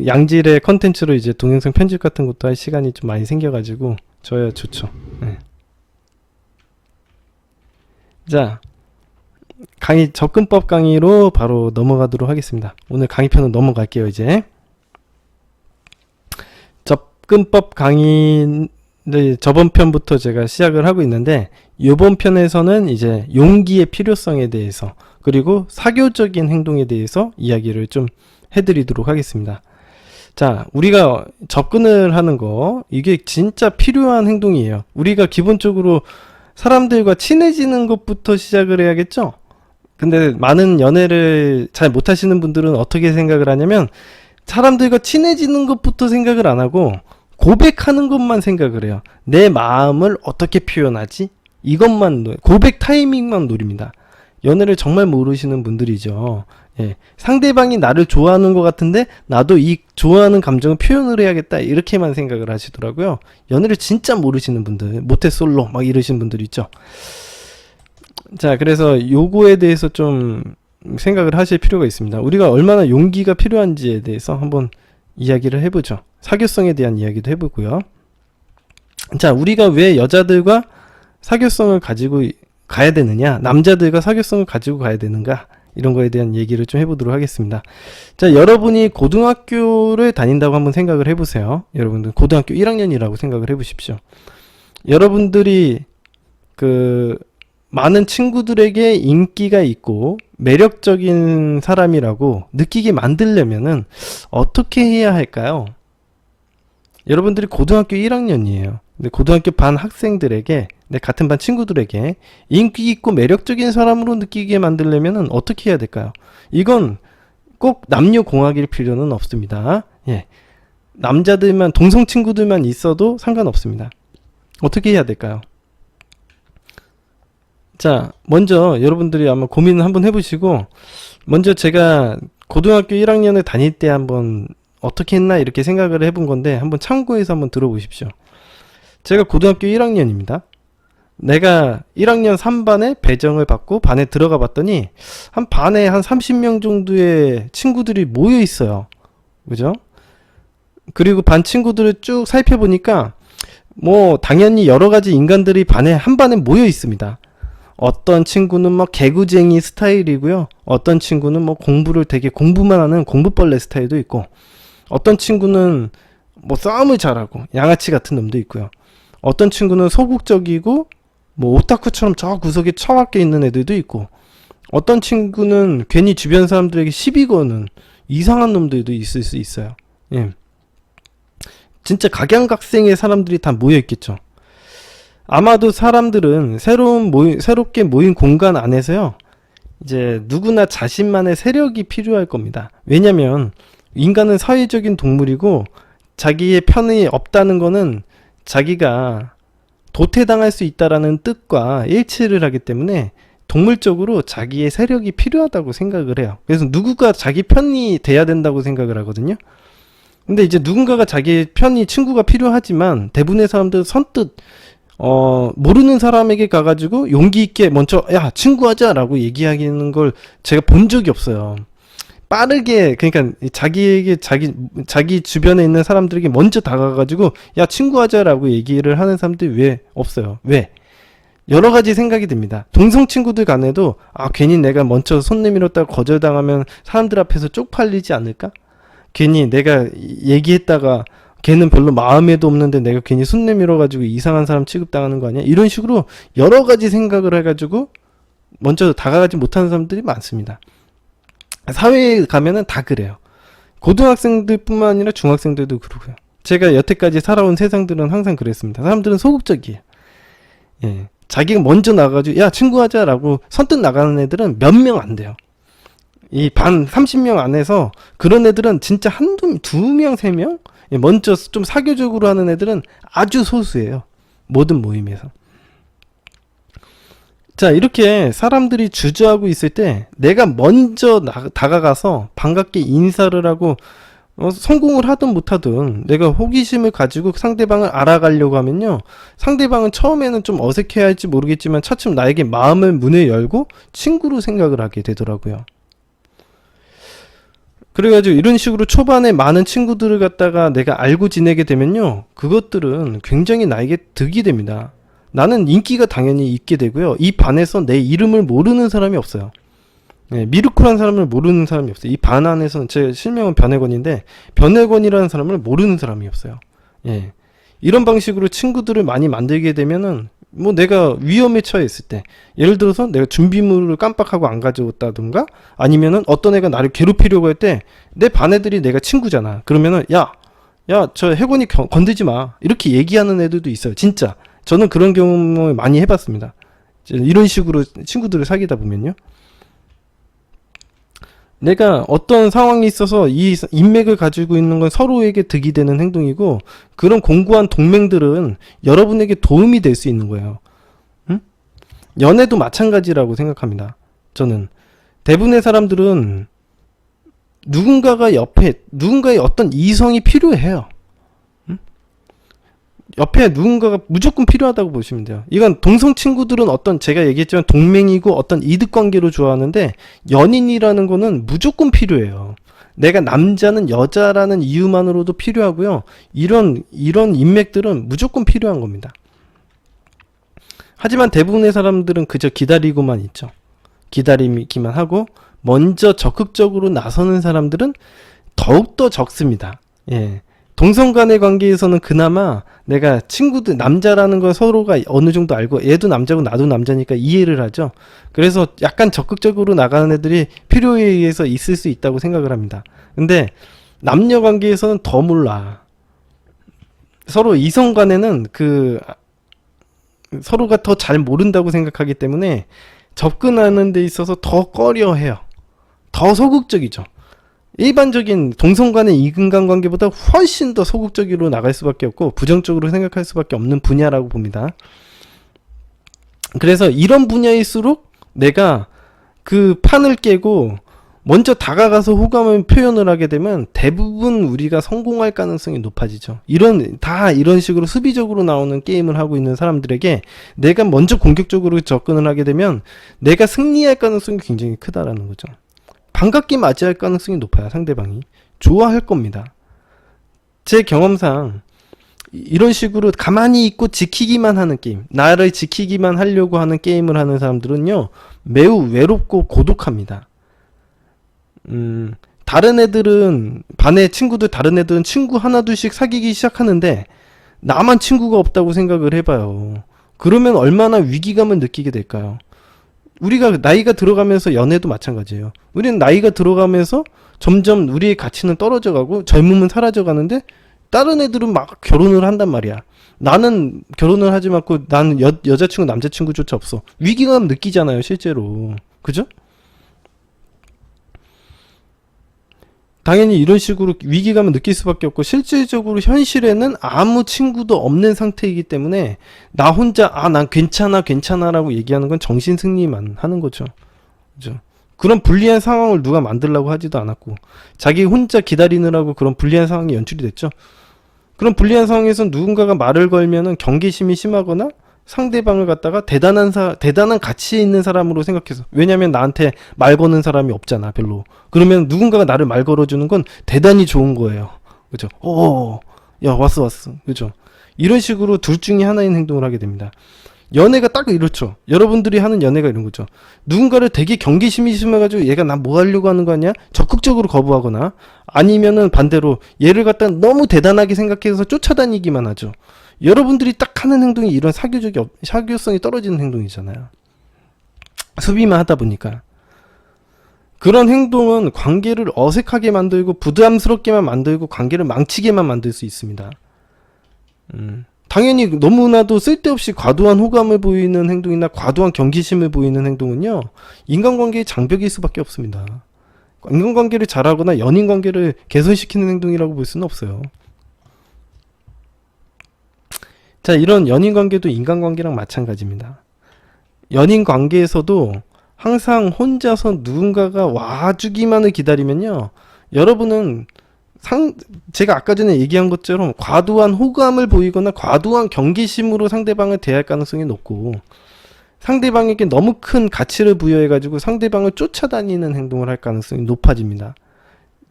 양질의 컨텐츠로 이제 동영상 편집 같은 것도 할 시간이 좀 많이 생겨가지고 저야 좋죠. 네. 자, 접근법 강의로 바로 넘어가도록 하겠습니다. 오늘 강의편은 넘어갈게요. 이제 접근법 강의, 저번 편부터 제가 시작을 하고 있는데, 이번 편에서는 이제 용기의 필요성에 대해서, 그리고 사교적인 행동에 대해서 이야기를 좀 해드리도록 하겠습니다. 자, 우리가 접근을 하는 거, 이게 진짜 필요한 행동이에요. 우리가 기본적으로 사람들과 친해지는 것부터 시작을 해야겠죠? 근데 많은 연애를 잘 못하시는 분들은 어떻게 생각을 하냐면, 사람들과 친해지는 것부터 생각을 안 하고, 고백하는 것만 생각을 해요. 내 마음을 어떻게 표현하지? 이것만, 고백 타이밍만 노립니다. 연애를 정말 모르시는 분들이죠. 예. 상대방이 나를 좋아하는 것 같은데 나도 이 좋아하는 감정을 표현을 해야겠다 이렇게만 생각을 하시더라고요. 연애를 진짜 모르시는 분들, 모태솔로 막 이러시는 분들 있죠. 자, 그래서 요거에 대해서 좀 생각을 하실 필요가 있습니다. 우리가 얼마나 용기가 필요한지에 대해서 한번 이야기를 해보죠. 사교성에 대한 이야기도 해보고요. 자, 우리가 왜 여자들과 사교성을 가지고 가야 되느냐, 남자들과 사교성을 가지고 가야 되는가, 이런 거에 대한 얘기를 좀 해보도록 하겠습니다. 자, 여러분이 고등학교를 다닌다고 한번 생각을 해보세요. 여러분들 고등학교 1학년이라고 생각을 해보십시오. 여러분들이 많은 친구들에게 인기가 있고 매력적인 사람이라고 느끼게 만들려면은 어떻게 해야 할까요? 여러분들이 고등학교 1학년이에요. 근데 고등학교 반 학생들에게, 내 같은 반 친구들에게 인기 있고 매력적인 사람으로 느끼게 만들려면 어떻게 해야 될까요? 이건 꼭 남녀공학일 필요는 없습니다. 예. 남자들만, 동성 친구들만 있어도 상관없습니다. 어떻게 해야 될까요? 자, 먼저 여러분들이 아마 고민을 한번 해보시고, 먼저 제가 고등학교 1학년을 다닐 때 한번 어떻게 했나 이렇게 생각을 해본 건데 한번 참고해서 한번 들어보십시오. 제가 고등학교 1학년입니다. 내가 1학년 3반에 배정을 받고 반에 들어가 봤더니 한 반에 한 30명 정도의 친구들이 모여 있어요. 그죠? 그리고 반 친구들을 쭉 살펴보니까 뭐 당연히 여러 가지 인간들이 한 반에 모여 있습니다. 어떤 친구는 뭐 개구쟁이 스타일이고요. 어떤 친구는 뭐 공부를 되게 공부만 하는 공부벌레 스타일도 있고, 어떤 친구는 뭐 싸움을 잘하고 양아치 같은 놈도 있고요. 어떤 친구는 소극적이고 뭐 오타쿠처럼 저 구석에 처박혀 있는 애들도 있고, 어떤 친구는 괜히 주변 사람들에게 시비 거는 이상한 놈들도 있을 수 있어요. 예. 진짜 각양각색의 사람들이 다 모여 있겠죠. 아마도 사람들은 새롭게 모인 공간 안에서요, 이제 누구나 자신만의 세력이 필요할 겁니다. 왜냐면 인간은 사회적인 동물이고 자기의 편이 없다는 거는 자기가 도태당할 수 있다라는 뜻과 일치를 하기 때문에 동물적으로 자기의 세력이 필요하다고 생각을 해요. 그래서 누구가 자기 편이 돼야 된다고 생각을 하거든요. 근데 이제 누군가가 자기 편이 친구가 필요하지만 대부분의 사람들은 선뜻 모르는 사람에게 가가지고 용기 있게 먼저 야 친구하자 라고 얘기하는 걸 제가 본 적이 없어요. 빠르게, 그러니까 자기 주변에 있는 사람들에게 먼저 다가가가지고 야 친구하자 라고 얘기를 하는 사람들이 왜 없어요? 왜? 여러 가지 생각이 듭니다. 동성 친구들 간에도 괜히 내가 먼저 손 내밀었다가 거절당하면 사람들 앞에서 쪽팔리지 않을까? 괜히 내가 얘기했다가 걔는 별로 마음에도 없는데 내가 괜히 손 내밀어가지고 이상한 사람 취급당하는 거 아니야? 이런 식으로 여러 가지 생각을 해가지고 먼저 다가가지 못하는 사람들이 많습니다. 사회에 가면은 다 그래요. 고등학생들 뿐만 아니라 중학생들도 그러고요. 제가 여태까지 살아온 세상들은 항상 그랬습니다. 사람들은 소극적이에요. 예. 자기가 먼저 나가가지고 야 친구하자 라고 선뜻 나가는 애들은 몇 명 안 돼요. 이 반 30명 안에서 그런 애들은 진짜 두 명, 세 명? 먼저 좀 사교적으로 하는 애들은 아주 소수예요. 모든 모임에서. 자, 이렇게 사람들이 주저하고 있을 때 내가 먼저 다가가서 반갑게 인사를 하고 성공을 하든 못하든 내가 호기심을 가지고 상대방을 알아가려고 하면요, 상대방은 처음에는 좀 어색해할지 모르겠지만 차츰 나에게 문을 열고 친구로 생각을 하게 되더라고요. 그래가지고 이런 식으로 초반에 많은 친구들을 갖다가 내가 알고 지내게 되면요, 그것들은 굉장히 나에게 득이 됩니다. 나는 인기가 당연히 있게 되고요. 이 반에서 내 이름을 모르는 사람이 없어요. 네, 미르코라는 사람을 모르는 사람이 없어요. 이 반 안에서는 제 실명은 변혜권인데 변혜권이라는 사람을 모르는 사람이 없어요. 예. 이런 방식으로 친구들을 많이 만들게 되면은 뭐 내가 위험에 처했을 때, 예를 들어서 내가 준비물을 깜빡하고 안 가져왔다든가, 아니면은 어떤 애가 나를 괴롭히려고 할 때 내 반 애들이 내가 친구잖아. 그러면은 야 저 해군이 건들지 마, 이렇게 얘기하는 애들도 있어요. 진짜 저는 그런 경험을 많이 해봤습니다. 이런 식으로 친구들을 사귀다 보면요, 내가 어떤 상황이 있어서 이 인맥을 가지고 있는 건 서로에게 득이 되는 행동이고, 그런 공고한 동맹들은 여러분에게 도움이 될 수 있는 거예요. 응? 연애도 마찬가지라고 생각합니다. 저는 대부분의 사람들은 누군가가 옆에, 누군가의 어떤 이성이 필요해요. 응? 옆에 누군가가 무조건 필요하다고 보시면 돼요. 이건 동성 친구들은 어떤, 제가 얘기했지만 동맹이고 어떤 이득 관계로 좋아하는데, 연인이라는 거는 무조건 필요해요. 내가 남자는 여자라는 이유만으로도 필요하고요. 이런 인맥들은 무조건 필요한 겁니다. 하지만 대부분의 사람들은 그저 기다리고만 있죠. 기다리기만 하고 먼저 적극적으로 나서는 사람들은 더욱더 적습니다. 예. 동성 간의 관계에서는 그나마 내가 친구들, 남자라는 걸 서로가 어느 정도 알고, 얘도 남자고 나도 남자니까 이해를 하죠. 그래서 약간 적극적으로 나가는 애들이 필요에 의해서 있을 수 있다고 생각을 합니다. 근데 남녀 관계에서는 더 몰라. 서로 이성 간에는 서로가 더 잘 모른다고 생각하기 때문에 접근하는 데 있어서 더 꺼려해요. 더 소극적이죠. 일반적인 동성 간의 인간관계보다 훨씬 더 소극적으로 나갈 수밖에 없고 부정적으로 생각할 수밖에 없는 분야라고 봅니다. 그래서 이런 분야일수록 내가 그 판을 깨고 먼저 다가가서 호감을 표현을 하게 되면 대부분 우리가 성공할 가능성이 높아지죠. 이런 식으로 수비적으로 나오는 게임을 하고 있는 사람들에게 내가 먼저 공격적으로 접근을 하게 되면 내가 승리할 가능성이 굉장히 크다라는 거죠. 반갑게 맞이할 가능성이 높아요. 상대방이 좋아할 겁니다. 제 경험상 이런 식으로 가만히 있고 지키기만 하는 게임, 나를 지키기만 하려고 하는 게임을 하는 사람들은요, 매우 외롭고 고독합니다. 다른 애들은, 반의 친구들, 다른 애들은 친구 하나 둘씩 사귀기 시작하는데 나만 친구가 없다고 생각을 해봐요. 그러면 얼마나 위기감을 느끼게 될까요? 우리가 나이가 들어가면서, 연애도 마찬가지예요. 우리는 나이가 들어가면서 점점 우리의 가치는 떨어져가고 젊음은 사라져가는데 다른 애들은 막 결혼을 한단 말이야. 나는 결혼을 하지 않고 나는 여자친구 남자친구조차 없어. 위기감 느끼잖아요, 실제로. 그죠? 당연히 이런 식으로 위기감을 느낄 수밖에 없고, 실질적으로 현실에는 아무 친구도 없는 상태이기 때문에 나 혼자 난 괜찮아 라고 얘기하는 건 정신승리만 하는 거죠. 그죠? 그런 불리한 상황을 누가 만들려고 하지도 않았고, 자기 혼자 기다리느라고 그런 불리한 상황이 연출이 됐죠. 그런 불리한 상황에서 누군가가 말을 걸면은 경계심이 심하거나 상대방을 갖다가 대단한 가치 있는 사람으로 생각해서, 왜냐면 나한테 말 거는 사람이 없잖아, 별로. 그러면 누군가가 나를 말 걸어주는 건 대단히 좋은 거예요. 그죠? 야, 왔어. 그죠? 이런 식으로 둘 중에 하나인 행동을 하게 됩니다. 연애가 딱 이렇죠. 여러분들이 하는 연애가 이런 거죠. 누군가를 되게 경계심이 심해가지고 얘가 나 뭐 하려고 하는 거 아니야? 적극적으로 거부하거나, 아니면은 반대로 얘를 갖다 너무 대단하게 생각해서 쫓아다니기만 하죠. 여러분들이 딱 하는 행동이 이런 사교성이 떨어지는 행동이잖아요. 수비만 하다 보니까. 그런 행동은 관계를 어색하게 만들고 부담스럽게만 만들고 관계를 망치게만 만들 수 있습니다. 당연히 너무나도 쓸데없이 과도한 호감을 보이는 행동이나 과도한 경계심을 보이는 행동은요, 인간관계의 장벽일 수밖에 없습니다. 인간관계를 잘하거나 연인관계를 개선시키는 행동이라고 볼 수는 없어요. 자, 이런 연인관계도 인간관계랑 마찬가지입니다. 연인관계에서도 항상 혼자서 누군가가 와주기만을 기다리면요, 여러분은 제가 아까 전에 얘기한 것처럼 과도한 호감을 보이거나 과도한 경계심으로 상대방을 대할 가능성이 높고, 상대방에게 너무 큰 가치를 부여해가지고 상대방을 쫓아다니는 행동을 할 가능성이 높아집니다.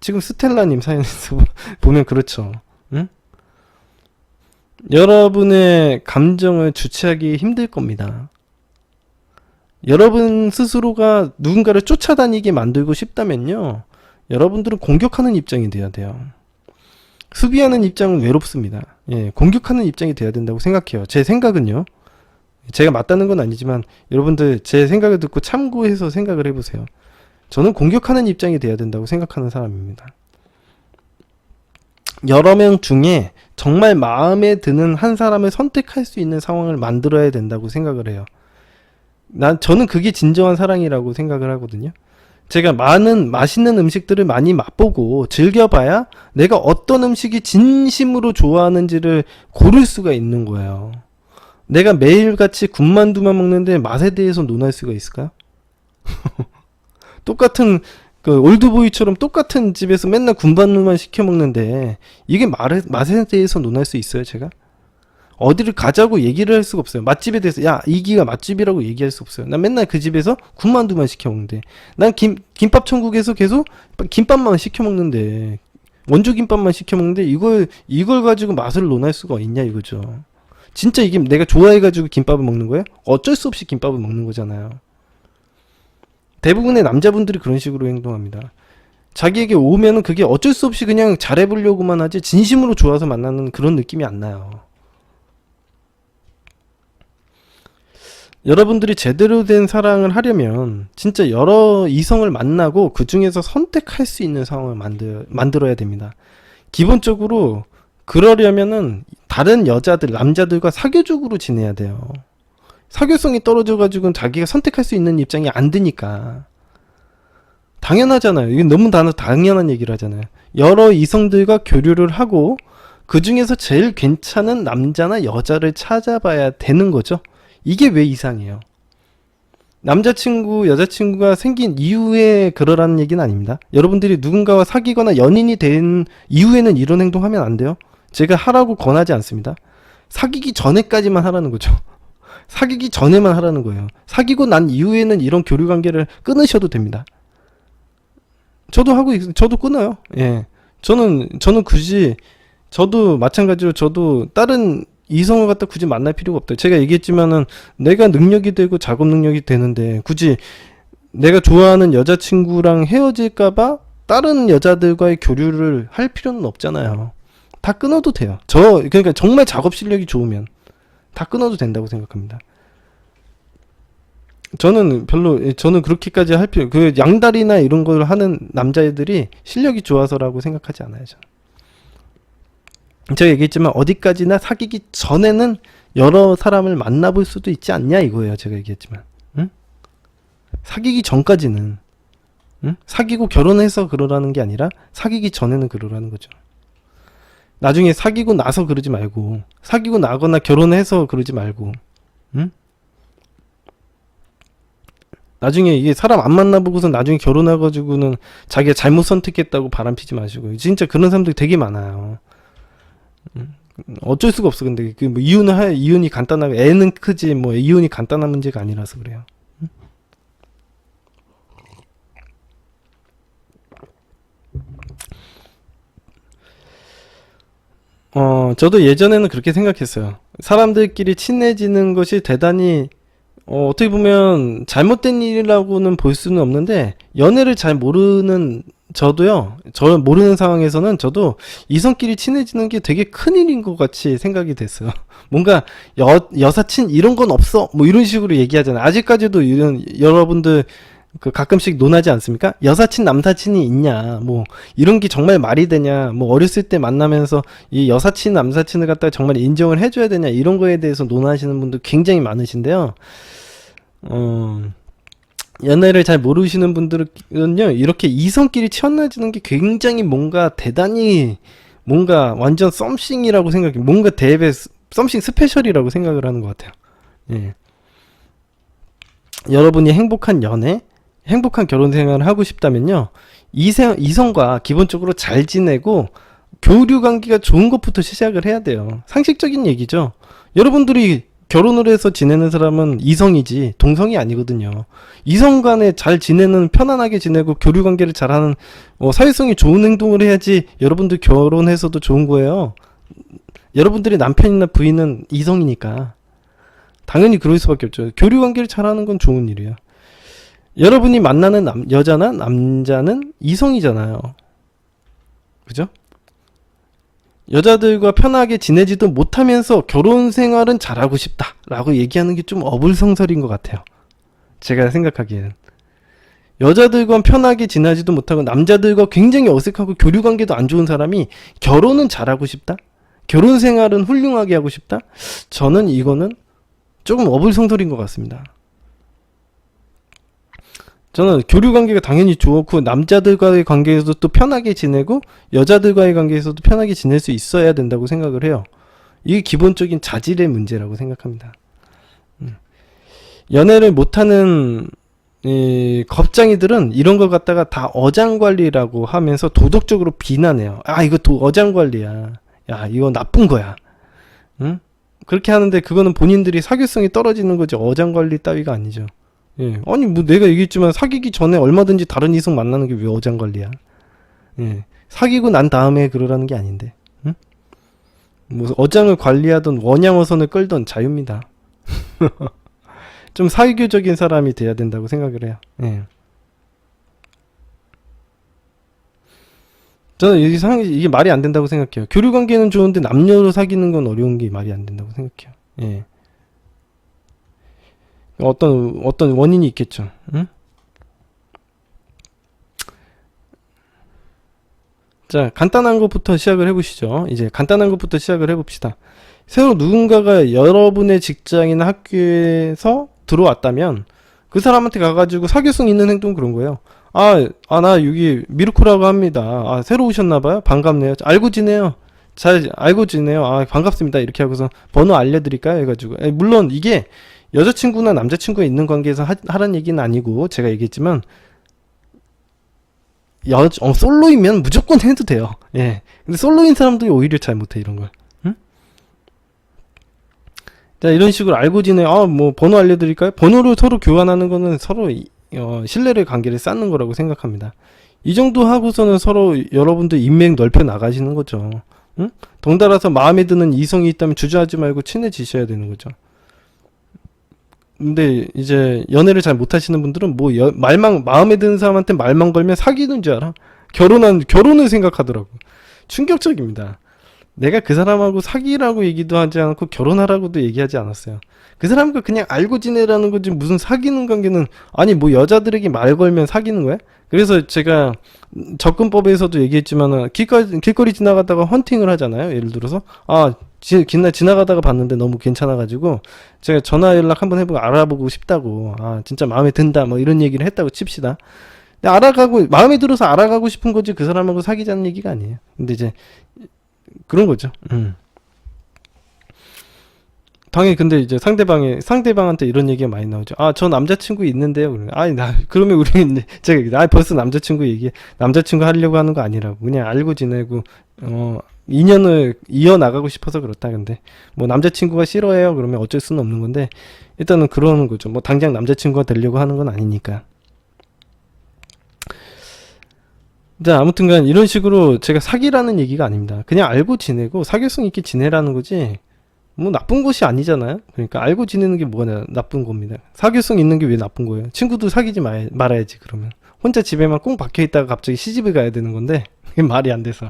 지금 스텔라님 사연에서 보면 그렇죠. 응? 여러분의 감정을 주체하기 힘들 겁니다. 여러분 스스로가 누군가를 쫓아다니게 만들고 싶다면요, 여러분들은 공격하는 입장이 돼야 돼요. 수비하는 입장은 외롭습니다. 예, 공격하는 입장이 돼야 된다고 생각해요. 제 생각은요. 제가 맞다는 건 아니지만 여러분들 제 생각을 듣고 참고해서 생각을 해보세요. 저는 공격하는 입장이 돼야 된다고 생각하는 사람입니다. 여러 명 중에 정말 마음에 드는 한 사람을 선택할 수 있는 상황을 만들어야 된다고 생각을 해요. 저는 그게 진정한 사랑이라고 생각을 하거든요. 제가 많은 맛있는 음식들을 많이 맛보고 즐겨봐야 내가 어떤 음식이 진심으로 좋아하는지를 고를 수가 있는 거예요. 내가 매일같이 군만두만 먹는데 맛에 대해서 논할 수가 있을까요? 똑같은 그 올드보이처럼 똑같은 집에서 맨날 군만두만 시켜 먹는데 이게 맛에 대해서 논할 수 있어요, 제가? 어디를 가자고 얘기를 할 수가 없어요. 맛집에 대해서 야, 이기가 맛집이라고 얘기할 수 없어요. 난 맨날 그 집에서 군만두만 시켜 먹는데, 난 김밥 천국에서 계속 김밥만 시켜 먹는데, 원조 김밥만 시켜 먹는데 이걸 가지고 맛을 논할 수가 있냐 이거죠. 진짜 이게 내가 좋아해가지고 김밥을 먹는 거예요? 어쩔 수 없이 김밥을 먹는 거잖아요. 대부분의 남자분들이 그런 식으로 행동합니다. 자기에게 오면은 그게 어쩔 수 없이 그냥 잘해보려고만 하지 진심으로 좋아서 만나는 그런 느낌이 안 나요. 여러분들이 제대로 된 사랑을 하려면 진짜 여러 이성을 만나고 그 중에서 선택할 수 있는 상황을 만들어야 됩니다. 기본적으로 그러려면은 다른 여자들, 남자들과 사교적으로 지내야 돼요. 사교성이 떨어져가지고 자기가 선택할 수 있는 입장이 안 드니까. 당연하잖아요. 이건 너무 당연한 얘기를 하잖아요. 여러 이성들과 교류를 하고 그 중에서 제일 괜찮은 남자나 여자를 찾아봐야 되는 거죠. 이게 왜 이상해요? 남자친구, 여자친구가 생긴 이후에 그러라는 얘기는 아닙니다. 여러분들이 누군가와 사귀거나 연인이 된 이후에는 이런 행동하면 안 돼요. 제가 하라고 권하지 않습니다. 사귀기 전에까지만 하라는 거죠. 사귀기 전에만 하라는 거예요. 사귀고 난 이후에는 이런 교류 관계를 끊으셔도 됩니다. 저도 끊어요. 예. 저는 굳이, 저도 마찬가지로 저도 다른 이성을 갖다 굳이 만날 필요가 없다. 제가 얘기했지만은 내가 능력이 되고 작업 능력이 되는데 굳이 내가 좋아하는 여자친구랑 헤어질까봐 다른 여자들과의 교류를 할 필요는 없잖아요. 다 끊어도 돼요. 그러니까 정말 작업 실력이 좋으면 다 끊어도 된다고 생각합니다. 저는 그렇게까지 그 양다리나 이런 걸 하는 남자애들이 실력이 좋아서라고 생각하지 않아요. 저는. 제가 얘기했지만 어디까지나 사귀기 전에는 여러 사람을 만나볼 수도 있지 않냐 이거예요. 제가 얘기했지만. 응? 사귀기 전까지는, 응? 사귀고 결혼해서 그러라는 게 아니라 사귀기 전에는 그러라는 거죠. 나중에 사귀고 나서 그러지 말고, 사귀고 나거나 결혼해서 그러지 말고, 응? 나중에 이게 사람 안 만나보고서 나중에 결혼해가지고는 자기가 잘못 선택했다고 바람피지 마시고. 진짜 그런 사람들이 되게 많아요. 어쩔 수가 없어. 근데 그 뭐 이혼이 간단하게, 애는 크지 뭐 이혼이 간단한 문제가 아니라서 그래요. 저도 예전에는 그렇게 생각했어요. 사람들끼리 친해지는 것이 대단히 어떻게 보면 잘못된 일이라고는 볼 수는 없는데, 연애를 잘 모르는 저도요, 저 모르는 상황에서는 저도 이성끼리 친해지는 게 되게 큰일인 것 같이 생각이 됐어요. 뭔가 여사친 이런 건 없어 뭐 이런 식으로 얘기하잖아요. 아직까지도 이런, 여러분들 그 가끔씩 논하지 않습니까? 여사친 남사친이 있냐 뭐 이런 게 정말 말이 되냐, 뭐 어렸을 때 만나면서 이 여사친 남사친을 갖다가 정말 인정을 해줘야 되냐, 이런 거에 대해서 논하시는 분들 굉장히 많으신데요. 연애를 잘 모르시는 분들은요, 이렇게 이성끼리 친해지는 게 굉장히 뭔가 대단히, 뭔가 완전 썸씽이라고 생각해요. 뭔가 대회 썸씽 스페셜이라고 생각을 하는 것 같아요. 예. 여러분이 행복한 연애, 행복한 결혼 생활을 하고 싶다면요, 이성과 기본적으로 잘 지내고 교류 관계가 좋은 것부터 시작을 해야 돼요. 상식적인 얘기죠. 여러분들이 결혼을 해서 지내는 사람은 이성이지 동성이 아니거든요. 이성 간에 잘 지내는, 편안하게 지내고 교류 관계를 잘하는, 사회성이 좋은 행동을 해야지 여러분들 결혼해서도 좋은 거예요. 여러분들이 남편이나 부인은 이성이니까 당연히 그럴 수밖에 없죠. 교류 관계를 잘하는 건 좋은 일이에요. 여러분이 만나는 여자나 남자는 이성이잖아요. 그죠? 여자들과 편하게 지내지도 못하면서 결혼 생활은 잘하고 싶다 라고 얘기하는 게 좀 어불성설인 것 같아요. 제가 생각하기에는. 여자들과 편하게 지내지도 못하고 남자들과 굉장히 어색하고 교류관계도 안 좋은 사람이 결혼은 잘하고 싶다? 결혼 생활은 훌륭하게 하고 싶다? 저는 이거는 조금 어불성설인 것 같습니다. 저는 교류관계가 당연히 좋고 남자들과의 관계에서도 또 편하게 지내고 여자들과의 관계에서도 편하게 지낼 수 있어야 된다고 생각을 해요. 이게 기본적인 자질의 문제라고 생각합니다. 연애를 못하는 이 겁쟁이들은 이런 걸 갖다가 다 어장관리라고 하면서 도덕적으로 비난해요. 아, 이거 어장관리야. 야, 이거 나쁜 거야. 응? 그렇게 하는데 그거는 본인들이 사교성이 떨어지는 거지 어장관리 따위가 아니죠. 예. 아니 뭐 내가 얘기했지만 사귀기 전에 얼마든지 다른 이성 만나는 게 왜 어장관리야. 예. 사귀고 난 다음에 그러라는 게 아닌데. 응? 뭐 어장을 관리하던 원양어선을 끌던 자유입니다. 좀 사교적인 사람이 돼야 된다고 생각을 해요. 예. 저는 이게 말이 안 된다고 생각해요. 교류 관계는 좋은데 남녀로 사귀는 건 어려운 게 말이 안 된다고 생각해요. 예. 어떤 원인이 있겠죠. 응? 자, 간단한 것부터 시작을 해보시죠. 이제 간단한 것부터 시작을 해봅시다. 새로 누군가가 여러분의 직장이나 학교에서 들어왔다면 그 사람한테 가가지고 사교성 있는 행동 그런 거예요. 나 여기 미르코라고 합니다. 아, 새로 오셨나봐요? 반갑네요. 알고 지내요. 잘 알고 지내요. 아, 반갑습니다. 이렇게 하고서 번호 알려드릴까요? 해가지고. 물론 이게 여자친구나 남자친구가 있는 관계에서 하라는 얘기는 아니고 제가 얘기했지만 솔로이면 무조건 해도 돼요. 예. 근데 솔로인 사람들이 오히려 잘 못해 이런 걸. 응? 자, 이런 식으로 알고 지내요. 뭐 번호 알려드릴까요? 번호를 서로 교환하는 거는 서로 신뢰의 관계를 쌓는 거라고 생각합니다. 이 정도 하고서는 서로 여러분들 인맥 넓혀 나가시는 거죠. 응? 덩달아서 마음에 드는 이성이 있다면 주저하지 말고 친해지셔야 되는 거죠. 근데 이제 연애를 잘 못하시는 분들은 뭐 마음에 드는 사람한테 말만 걸면 사귀는 줄 알아. 결혼을 생각하더라고. 충격적입니다. 내가 그 사람하고 사귀라고 얘기도 하지 않고 결혼하라고도 얘기하지 않았어요. 그 사람과 그냥 알고 지내라는 거지 무슨 사귀는 관계는. 아니 뭐 여자들에게 말 걸면 사귀는 거야? 그래서 제가 접근법에서도 얘기했지만은 길거리 지나가다가 헌팅을 하잖아요. 예를 들어서 지나가다가 봤는데 너무 괜찮아가지고 제가 전화 연락 한번 해보고 알아보고 싶다고, 진짜 마음에 든다 뭐 이런 얘기를 했다고 칩시다. 근데 마음에 들어서 알아가고 싶은 거지 그 사람하고 사귀자는 얘기가 아니에요. 근데 이제 그런 거죠. 당연히. 근데 이제 상대방한테 이런 얘기가 많이 나오죠. 저 남자친구 있는데요. 그러면 우리는 제가 벌써 남자친구 하려고 하는 거 아니라고. 그냥 알고 지내고, 인연을 이어나가고 싶어서 그렇다. 근데, 뭐 남자친구가 싫어해요. 그러면 어쩔 수는 없는 건데, 일단은 그러는 거죠. 뭐 당장 남자친구가 되려고 하는 건 아니니까. 자, 아무튼간 이런 식으로 제가 사귀라는 얘기가 아닙니다. 그냥 알고 지내고 사교성 있게 지내라는 거지, 뭐 나쁜 것이 아니잖아요. 그러니까 알고 지내는 게 뭐가 나쁜 겁니다. 사교성 있는 게 왜 나쁜 거예요? 친구도 사귀지 말아야지. 그러면 혼자 집에만 꽁 박혀 있다가 갑자기 시집을 가야 되는 건데 그게 말이 안 돼서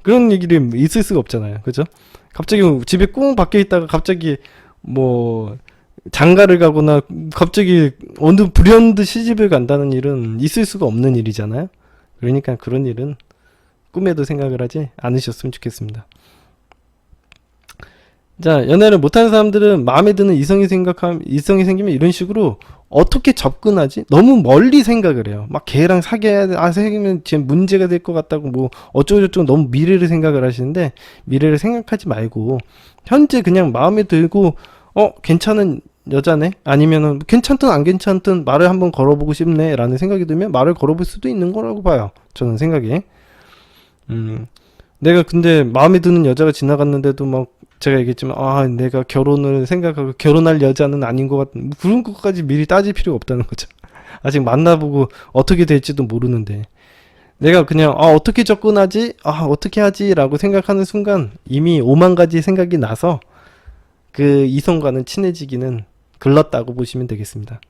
그런 얘기를 있을 수가 없잖아요. 그죠? 갑자기 집에 꽁 박혀 있다가 갑자기 뭐 장가를 가거나 갑자기 어느 불현듯 시집을 간다는 일은 있을 수가 없는 일이잖아요. 그러니까 그런 일은 꿈에도 생각을 하지 않으셨으면 좋겠습니다. 자, 연애를 못하는 사람들은 마음에 드는 이성이 생기면 이런 식으로 어떻게 접근하지? 너무 멀리 생각을 해요. 막 걔랑 사귀어야 돼. 사귀면 지금 문제가 될 것 같다고 뭐 어쩌고저쩌고 너무 미래를 생각을 하시는데, 미래를 생각하지 말고 현재 그냥 마음에 들고 괜찮은 여자네? 아니면은 괜찮든 안 괜찮든 말을 한번 걸어보고 싶네 라는 생각이 들면 말을 걸어볼 수도 있는 거라고 봐요. 저는 생각에. 내가 근데 마음에 드는 여자가 지나갔는데도 막 제가 얘기했지만 내가 결혼을 생각하고 결혼할 여자는 아닌 것 같은, 그런 것까지 미리 따질 필요가 없다는 거죠. 아직 만나보고 어떻게 될지도 모르는데 내가 그냥 어떻게 접근하지? 어떻게 하지? 라고 생각하는 순간 이미 5만 가지 생각이 나서 그 이성과는 친해지기는 글렀다고 보시면 되겠습니다.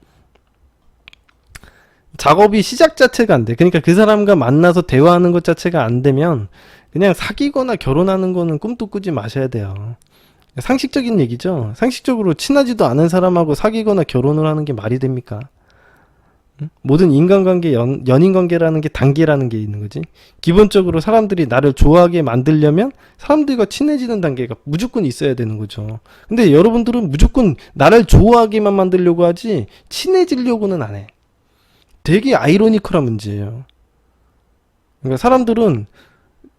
작업이 시작 자체가 안 돼. 그러니까 그 사람과 만나서 대화하는 것 자체가 안 되면 그냥 사귀거나 결혼하는 거는 꿈도 꾸지 마셔야 돼요. 상식적인 얘기죠. 상식적으로 친하지도 않은 사람하고 사귀거나 결혼을 하는 게 말이 됩니까? 응? 모든 인간관계, 연인관계라는 게 단계라는 게 있는 거지. 기본적으로 사람들이 나를 좋아하게 만들려면 사람들과 친해지는 단계가 무조건 있어야 되는 거죠. 근데 여러분들은 무조건 나를 좋아하게만 만들려고 하지 친해지려고는 안 해. 되게 아이러니컬한 문제예요. 그러니까 사람들은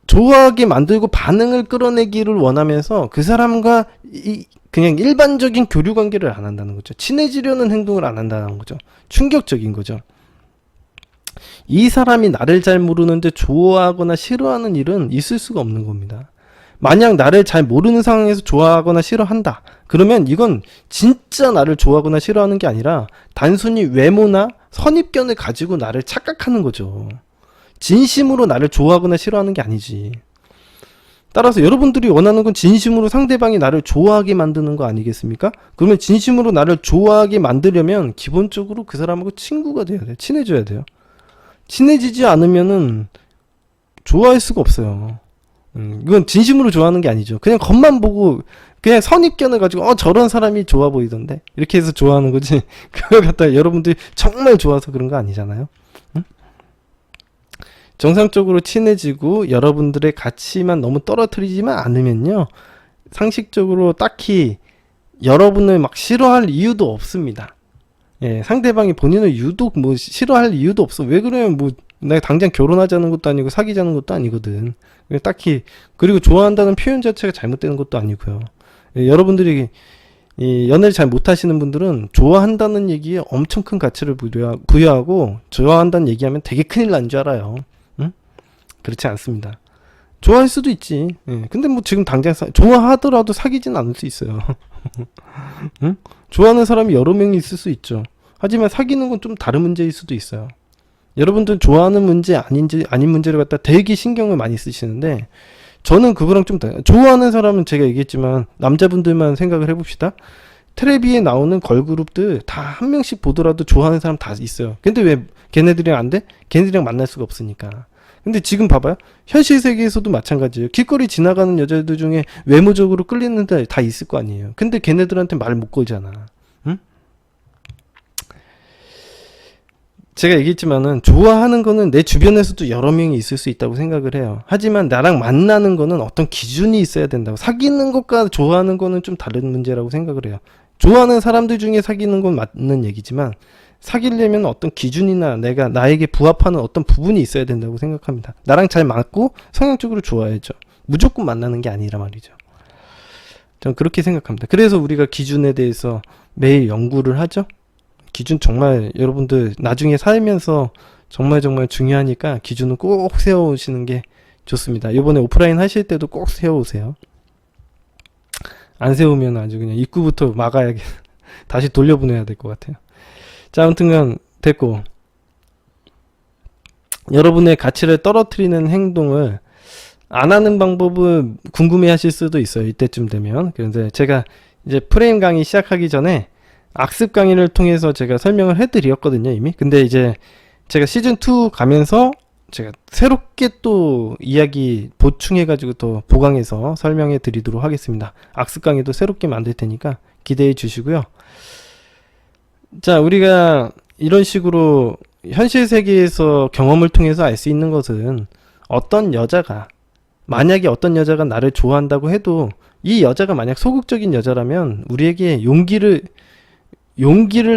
좋아하게 만들고 반응을 끌어내기를 원하면서 그 사람과 그냥 일반적인 교류 관계를 안 한다는 거죠. 친해지려는 행동을 안 한다는 거죠. 충격적인 거죠. 이 사람이 나를 잘 모르는데 좋아하거나 싫어하는 일은 있을 수가 없는 겁니다. 만약 나를 잘 모르는 상황에서 좋아하거나 싫어한다. 그러면 이건 진짜 나를 좋아하거나 싫어하는 게 아니라 단순히 외모나 선입견을 가지고 나를 착각하는 거죠. 진심으로 나를 좋아하거나 싫어하는 게 아니지. 따라서 여러분들이 원하는 건 진심으로 상대방이 나를 좋아하게 만드는 거 아니겠습니까? 그러면 진심으로 나를 좋아하게 만들려면 기본적으로 그 사람하고 친구가 돼야 돼요. 친해져야 돼요. 친해지지 않으면은 좋아할 수가 없어요. 이건 진심으로 좋아하는 게 아니죠. 그냥 겉만 보고 그냥 선입견을 가지고 저런 사람이 좋아 보이던데 이렇게 해서 좋아하는 거지. 그걸 갖다가 여러분들이 정말 좋아서 그런 거 아니잖아요. 응? 정상적으로 친해지고 여러분들의 가치만 너무 떨어뜨리지만 않으면요, 상식적으로 딱히 여러분을 막 싫어할 이유도 없습니다. 예, 상대방이 본인을 유독 뭐 싫어할 이유도 없어. 왜 그러면 뭐 내가 당장 결혼하자는 것도 아니고 사귀자는 것도 아니거든. 딱히. 그리고 좋아한다는 표현 자체가 잘못되는 것도 아니고요. 예, 여러분들이 이 연애를 잘 못하시는 분들은 좋아한다는 얘기에 엄청 큰 가치를 부여하고 좋아한다는 얘기하면 되게 큰일 난 줄 알아요. 응? 그렇지 않습니다. 좋아할 수도 있지. 예, 근데 뭐 지금 당장 좋아하더라도 사귀진 않을 수 있어요. 응? 좋아하는 사람이 여러 명이 있을 수 있죠. 하지만 사귀는 건 좀 다른 문제일 수도 있어요. 여러분들 좋아하는 문제 아닌 문제를 갖다 되게 신경을 많이 쓰시는데, 저는 그거랑 좀 달라요. 좋아하는 사람은 제가 얘기했지만 남자분들만 생각을 해봅시다. 텔레비에 나오는 걸그룹들 다 한 명씩 보더라도 좋아하는 사람 다 있어요. 근데 왜 걔네들이랑 안 돼? 걔네들이랑 만날 수가 없으니까. 근데 지금 봐봐요. 현실 세계에서도 마찬가지예요. 길거리 지나가는 여자들 중에 외모적으로 끌리는 데 다 있을 거 아니에요. 근데 걔네들한테 말 못 걸잖아. 응? 제가 얘기했지만은 좋아하는 거는 내 주변에서도 여러 명이 있을 수 있다고 생각을 해요. 하지만 나랑 만나는 거는 어떤 기준이 있어야 된다고. 사귀는 것과 좋아하는 거는 좀 다른 문제라고 생각을 해요. 좋아하는 사람들 중에 사귀는 건 맞는 얘기지만 사귀려면 어떤 기준이나 나에게 부합하는 어떤 부분이 있어야 된다고 생각합니다. 나랑 잘 맞고 성향적으로 좋아야죠. 무조건 만나는 게 아니라 말이죠. 저는 그렇게 생각합니다. 그래서 우리가 기준에 대해서 매일 연구를 하죠. 기준 정말 여러분들 나중에 살면서 정말 중요하니까 기준은 꼭 세워오시는 게 좋습니다. 이번에 오프라인 하실 때도 꼭 세워오세요. 안 세우면 아주 그냥 입구부터 막아야겠 다시 돌려보내야 될 것 같아요. 자, 아무튼간 됐고, 여러분의 가치를 떨어뜨리는 행동을 안 하는 방법을 궁금해 하실 수도 있어요. 이때쯤 되면. 그런데 제가 이제 프레임 강의 시작하기 전에 악습 강의를 통해서 제가 설명을 해드렸거든요, 이미. 근데 이제 제가 시즌2 가면서 제가 새롭게 또 이야기 보충해가지고 또 보강해서 설명해 드리도록 하겠습니다. 악습 강의도 새롭게 만들 테니까 기대해 주시고요. 자, 우리가 이런 식으로 현실 세계에서 경험을 통해서 알 수 있는 것은, 만약에 어떤 여자가 나를 좋아한다고 해도 이 여자가 만약 소극적인 여자라면 우리에게 용기를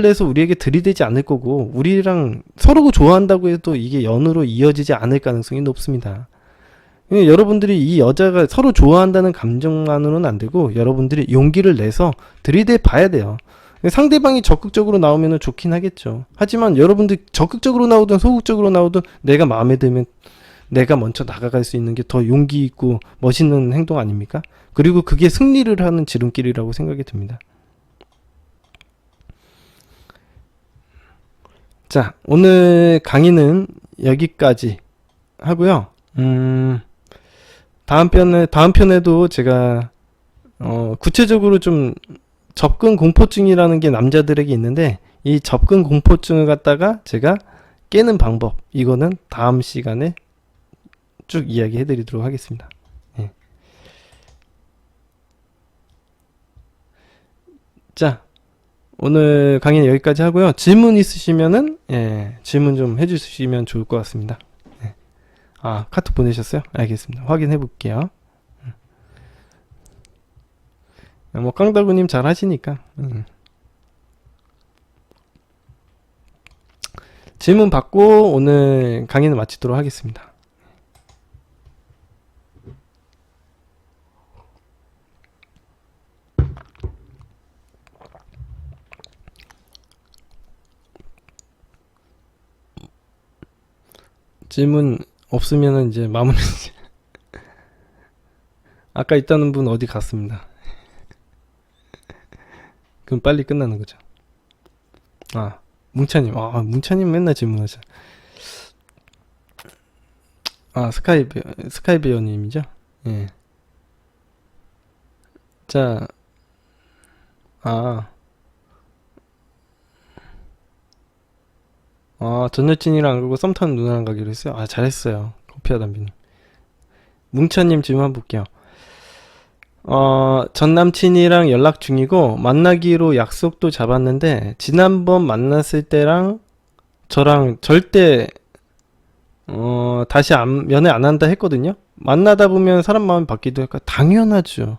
내서 우리에게 들이대지 않을 거고, 우리랑 서로 좋아한다고 해도 이게 연으로 이어지지 않을 가능성이 높습니다. 여러분들이 이 여자가 서로 좋아한다는 감정만으로는 안 되고 여러분들이 용기를 내서 들이대 봐야 돼요. 상대방이 적극적으로 나오면 좋긴 하겠죠. 하지만 여러분들 적극적으로 나오든 소극적으로 나오든 내가 마음에 들면 내가 먼저 나가갈 수 있는 게 더 용기 있고 멋있는 행동 아닙니까? 그리고 그게 승리를 하는 지름길이라고 생각이 듭니다. 자, 오늘 강의는 여기까지 하고요. 다음 편에도 제가 구체적으로 좀 접근 공포증이라는 게 남자들에게 있는데, 이 접근 공포증을 갖다가 제가 깨는 방법, 이거는 다음 시간에 쭉 이야기해 드리도록 하겠습니다. 예. 자, 오늘 강의는 여기까지 하고요. 질문 있으시면은 질문 좀 해주시면 좋을 것 같습니다. 예. 아, 카톡 보내셨어요? 알겠습니다. 확인해 볼게요. 뭐 깡다구님 잘 하시니까. 질문 받고 오늘 강의는 마치도록 하겠습니다. 질문 없으면은 이제 마무리. 아까 있다는 분 어디 갔습니다. 그럼 빨리 끝나는 거죠. 아, 뭉차님. 아, 뭉차님 맨날 질문하죠. 아, 스카이베어님이죠? 예. 자, 전 여친이랑 안 가고 썸 타는 누나랑 가기로 했어요. 아, 잘했어요. 커피아담비님. 뭉차님 질문 한번 볼게요. 전 남친이랑 연락 중이고 만나기로 약속도 잡았는데 지난번 만났을 때랑 저랑 절대 다시 연애 안 한다 했거든요. 만나다 보면 사람 마음이 바뀌기도 할까? 당연하죠.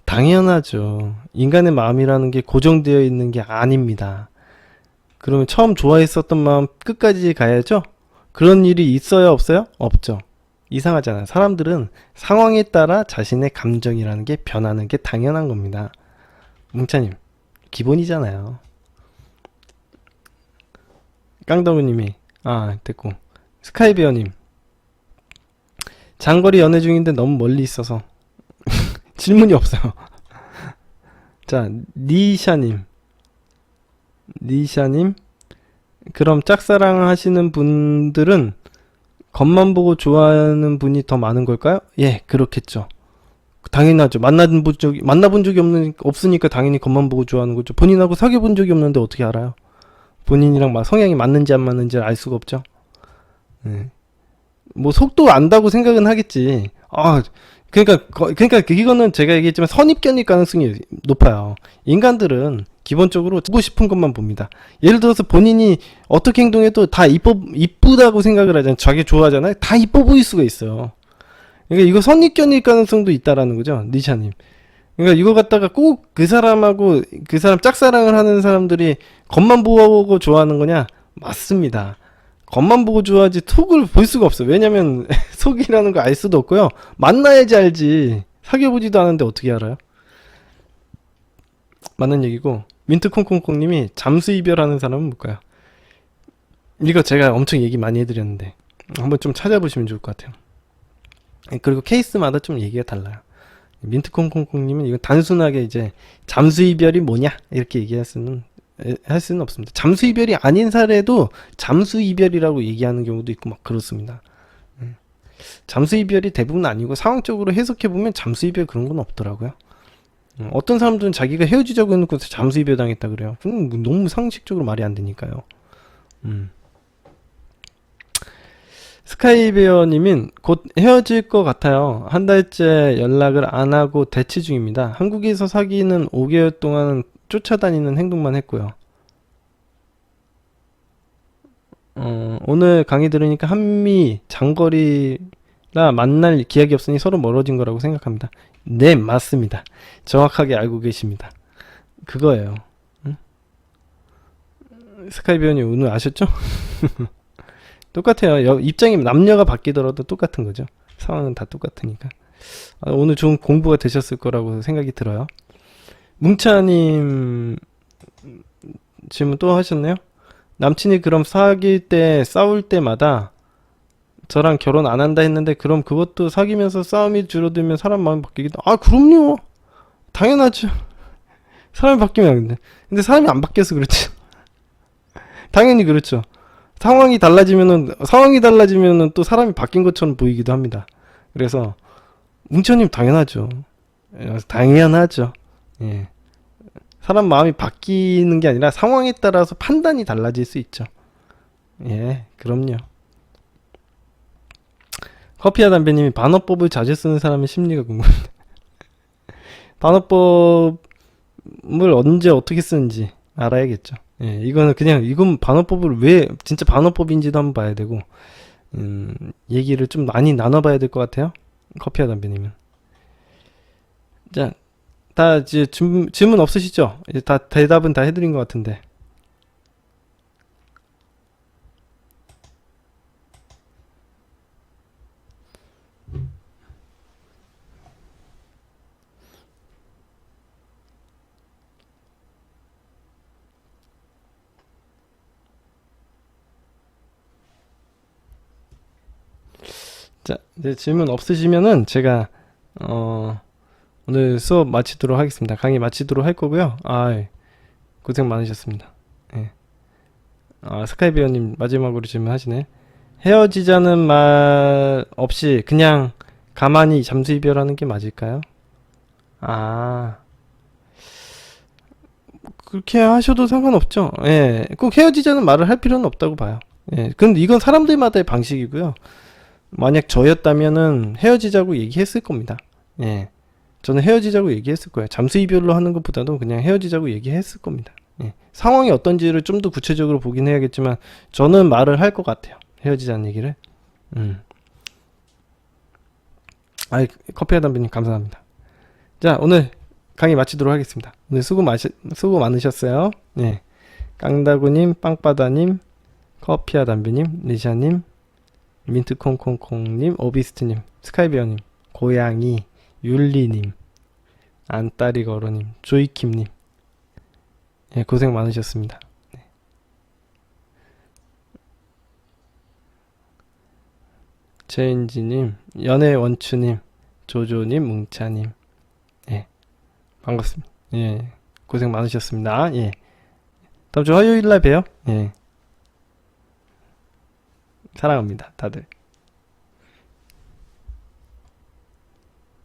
당연하죠. 인간의 마음이라는 게 고정되어 있는 게 아닙니다. 그러면 처음 좋아했었던 마음 끝까지 가야죠? 그런 일이 있어요, 없어요? 없죠. 이상하잖아요. 사람들은 상황에 따라 자신의 감정이라는 게 변하는 게 당연한 겁니다. 뭉차님, 기본이잖아요. 깡더구님이, 됐고. 스카이베어님, 장거리 연애 중인데 너무 멀리 있어서 질문이 없어요. 자, 니샤님, 그럼 짝사랑 하시는 분들은 겉만 보고 좋아하는 분이 더 많은 걸까요? 예, 그렇겠죠. 당연하죠. 만나본 적이 없으니까 당연히 겉만 보고 좋아하는 거죠. 본인하고 사귀어 본 적이 없는데 어떻게 알아요? 본인이랑 막 성향이 맞는지 안 맞는지 알 수가 없죠. 예. 뭐 속도 안다고 생각은 하겠지. 그러니까 이거는 제가 얘기했지만 선입견일 가능성이 높아요. 인간들은 기본적으로 보고 싶은 것만 봅니다. 예를 들어서 본인이 어떻게 행동해도 다 이쁘다고 생각을 하잖아요. 자기 좋아하잖아요. 다 이뻐 보일 수가 있어요. 그러니까 이거 선입견일 가능성도 있다라는 거죠. 니샤님. 그러니까 이거 갖다가 꼭 그 사람하고 그 사람 짝사랑을 하는 사람들이 겉만 보고 좋아하는 거냐? 맞습니다. 겉만 보고 좋아하지 속을 볼 수가 없어요. 왜냐면 속이라는 거 알 수도 없고요. 만나야지 알지. 사귀어보지도 않았는데 어떻게 알아요? 맞는 얘기고. 민트콩콩콩님이 잠수 이별하는 사람은 뭘까요? 이거 제가 엄청 얘기 많이 해드렸는데 한번 좀 찾아보시면 좋을 것 같아요. 그리고 케이스마다 좀 얘기가 달라요. 민트콩콩콩님은 이거 단순하게 이제 잠수 이별이 뭐냐 이렇게 얘기할 수는 없습니다. 잠수 이별이 아닌 사례도 잠수 이별이라고 얘기하는 경우도 있고 막 그렇습니다. 잠수 이별이 대부분 아니고 상황적으로 해석해 보면 잠수 이별 그런 건 없더라고요. 어떤 사람들은 자기가 헤어지자고 해놓고 잠수 이별 당했다 그래요. 너무 상식적으로 말이 안 되니까요. 스카이베어님은 곧 헤어질 것 같아요. 한 달째 연락을 안 하고 대치 중입니다. 한국에서 사귀는 5개월 동안 쫓아다니는 행동만 했고요. 오늘 강의 들으니까 한미 장거리라 만날 기약이 없으니 서로 멀어진 거라고 생각합니다. 네, 맞습니다. 정확하게 알고 계십니다. 그거예요. 스카이비언님 오늘 아셨죠? 똑같아요. 입장이 남녀가 바뀌더라도 똑같은 거죠. 상황은 다 똑같으니까. 오늘 좋은 공부가 되셨을 거라고 생각이 들어요. 뭉차님 질문 또 하셨네요. 남친이 그럼 사귈 때 싸울 때마다 저랑 결혼 안 한다 했는데 그럼 그것도 사귀면서 싸움이 줄어들면 사람 마음이 바뀌기도. 그럼요. 당연하죠. 사람이 바뀌면 근데 사람이 안 바뀌어서 그렇죠. 당연히 그렇죠. 상황이 달라지면은 또 사람이 바뀐 것처럼 보이기도 합니다. 그래서 뭉쳐님 당연하죠. 당연하죠. 예. 사람 마음이 바뀌는 게 아니라 상황에 따라서 판단이 달라질 수 있죠. 예, 그럼요. 커피와 담배님이 반어법을 자주 쓰는 사람의 심리가 궁금합니다. 반어법을 언제 어떻게 쓰는지 알아야겠죠. 예, 이건 반어법을 왜 진짜 반어법인지도 한번 봐야 되고, 얘기를 좀 많이 나눠봐야 될 것 같아요. 커피와 담배님은. 자, 다 이제 질문 없으시죠? 이제 다 대답은 다 해드린 것 같은데. 자, 이제 질문 없으시면은 제가 오늘 수업 마치도록 하겠습니다. 강의 마치도록 할 거고요. 고생 많으셨습니다. 예. 스카이비어님 마지막으로 질문하시네. 헤어지자는 말 없이 그냥 가만히 잠수 이별하는 게 맞을까요? 아, 그렇게 하셔도 상관없죠. 예, 꼭 헤어지자는 말을 할 필요는 없다고 봐요. 예, 근데 이건 사람들마다의 방식이고요. 만약 저였다면은 헤어지자고 얘기했을 겁니다. 예, 저는 헤어지자고 얘기했을 거예요. 잠수 이별로 하는 것보다도 그냥 헤어지자고 얘기했을 겁니다. 예, 상황이 어떤지를 좀 더 구체적으로 보긴 해야겠지만 저는 말을 할 것 같아요. 헤어지자는 얘기를. 음. 커피와 담배님 감사합니다. 자, 오늘 강의 마치도록 하겠습니다. 오늘 수고 많으셨어요. 예. 깡다구님, 빵바다님, 커피와 담배님, 리샤님, 민트콩콩콩님, 오비스트님, 스카이베어님, 고양이, 율리님, 안따리거러님, 조이킴님, 예, 고생 많으셨습니다. 네. 제인지님, 연애원추님, 조조님, 뭉차님, 예, 반갑습니다. 예, 고생 많으셨습니다. 예, 다음 주 화요일날 봬요. 예, 사랑합니다, 다들.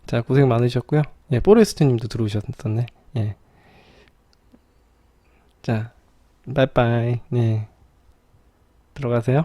자, 고생 많으셨고요. 예, 포레스트님도 들어오셨었네. 예, 자, 빠이빠이. 예, 들어가세요.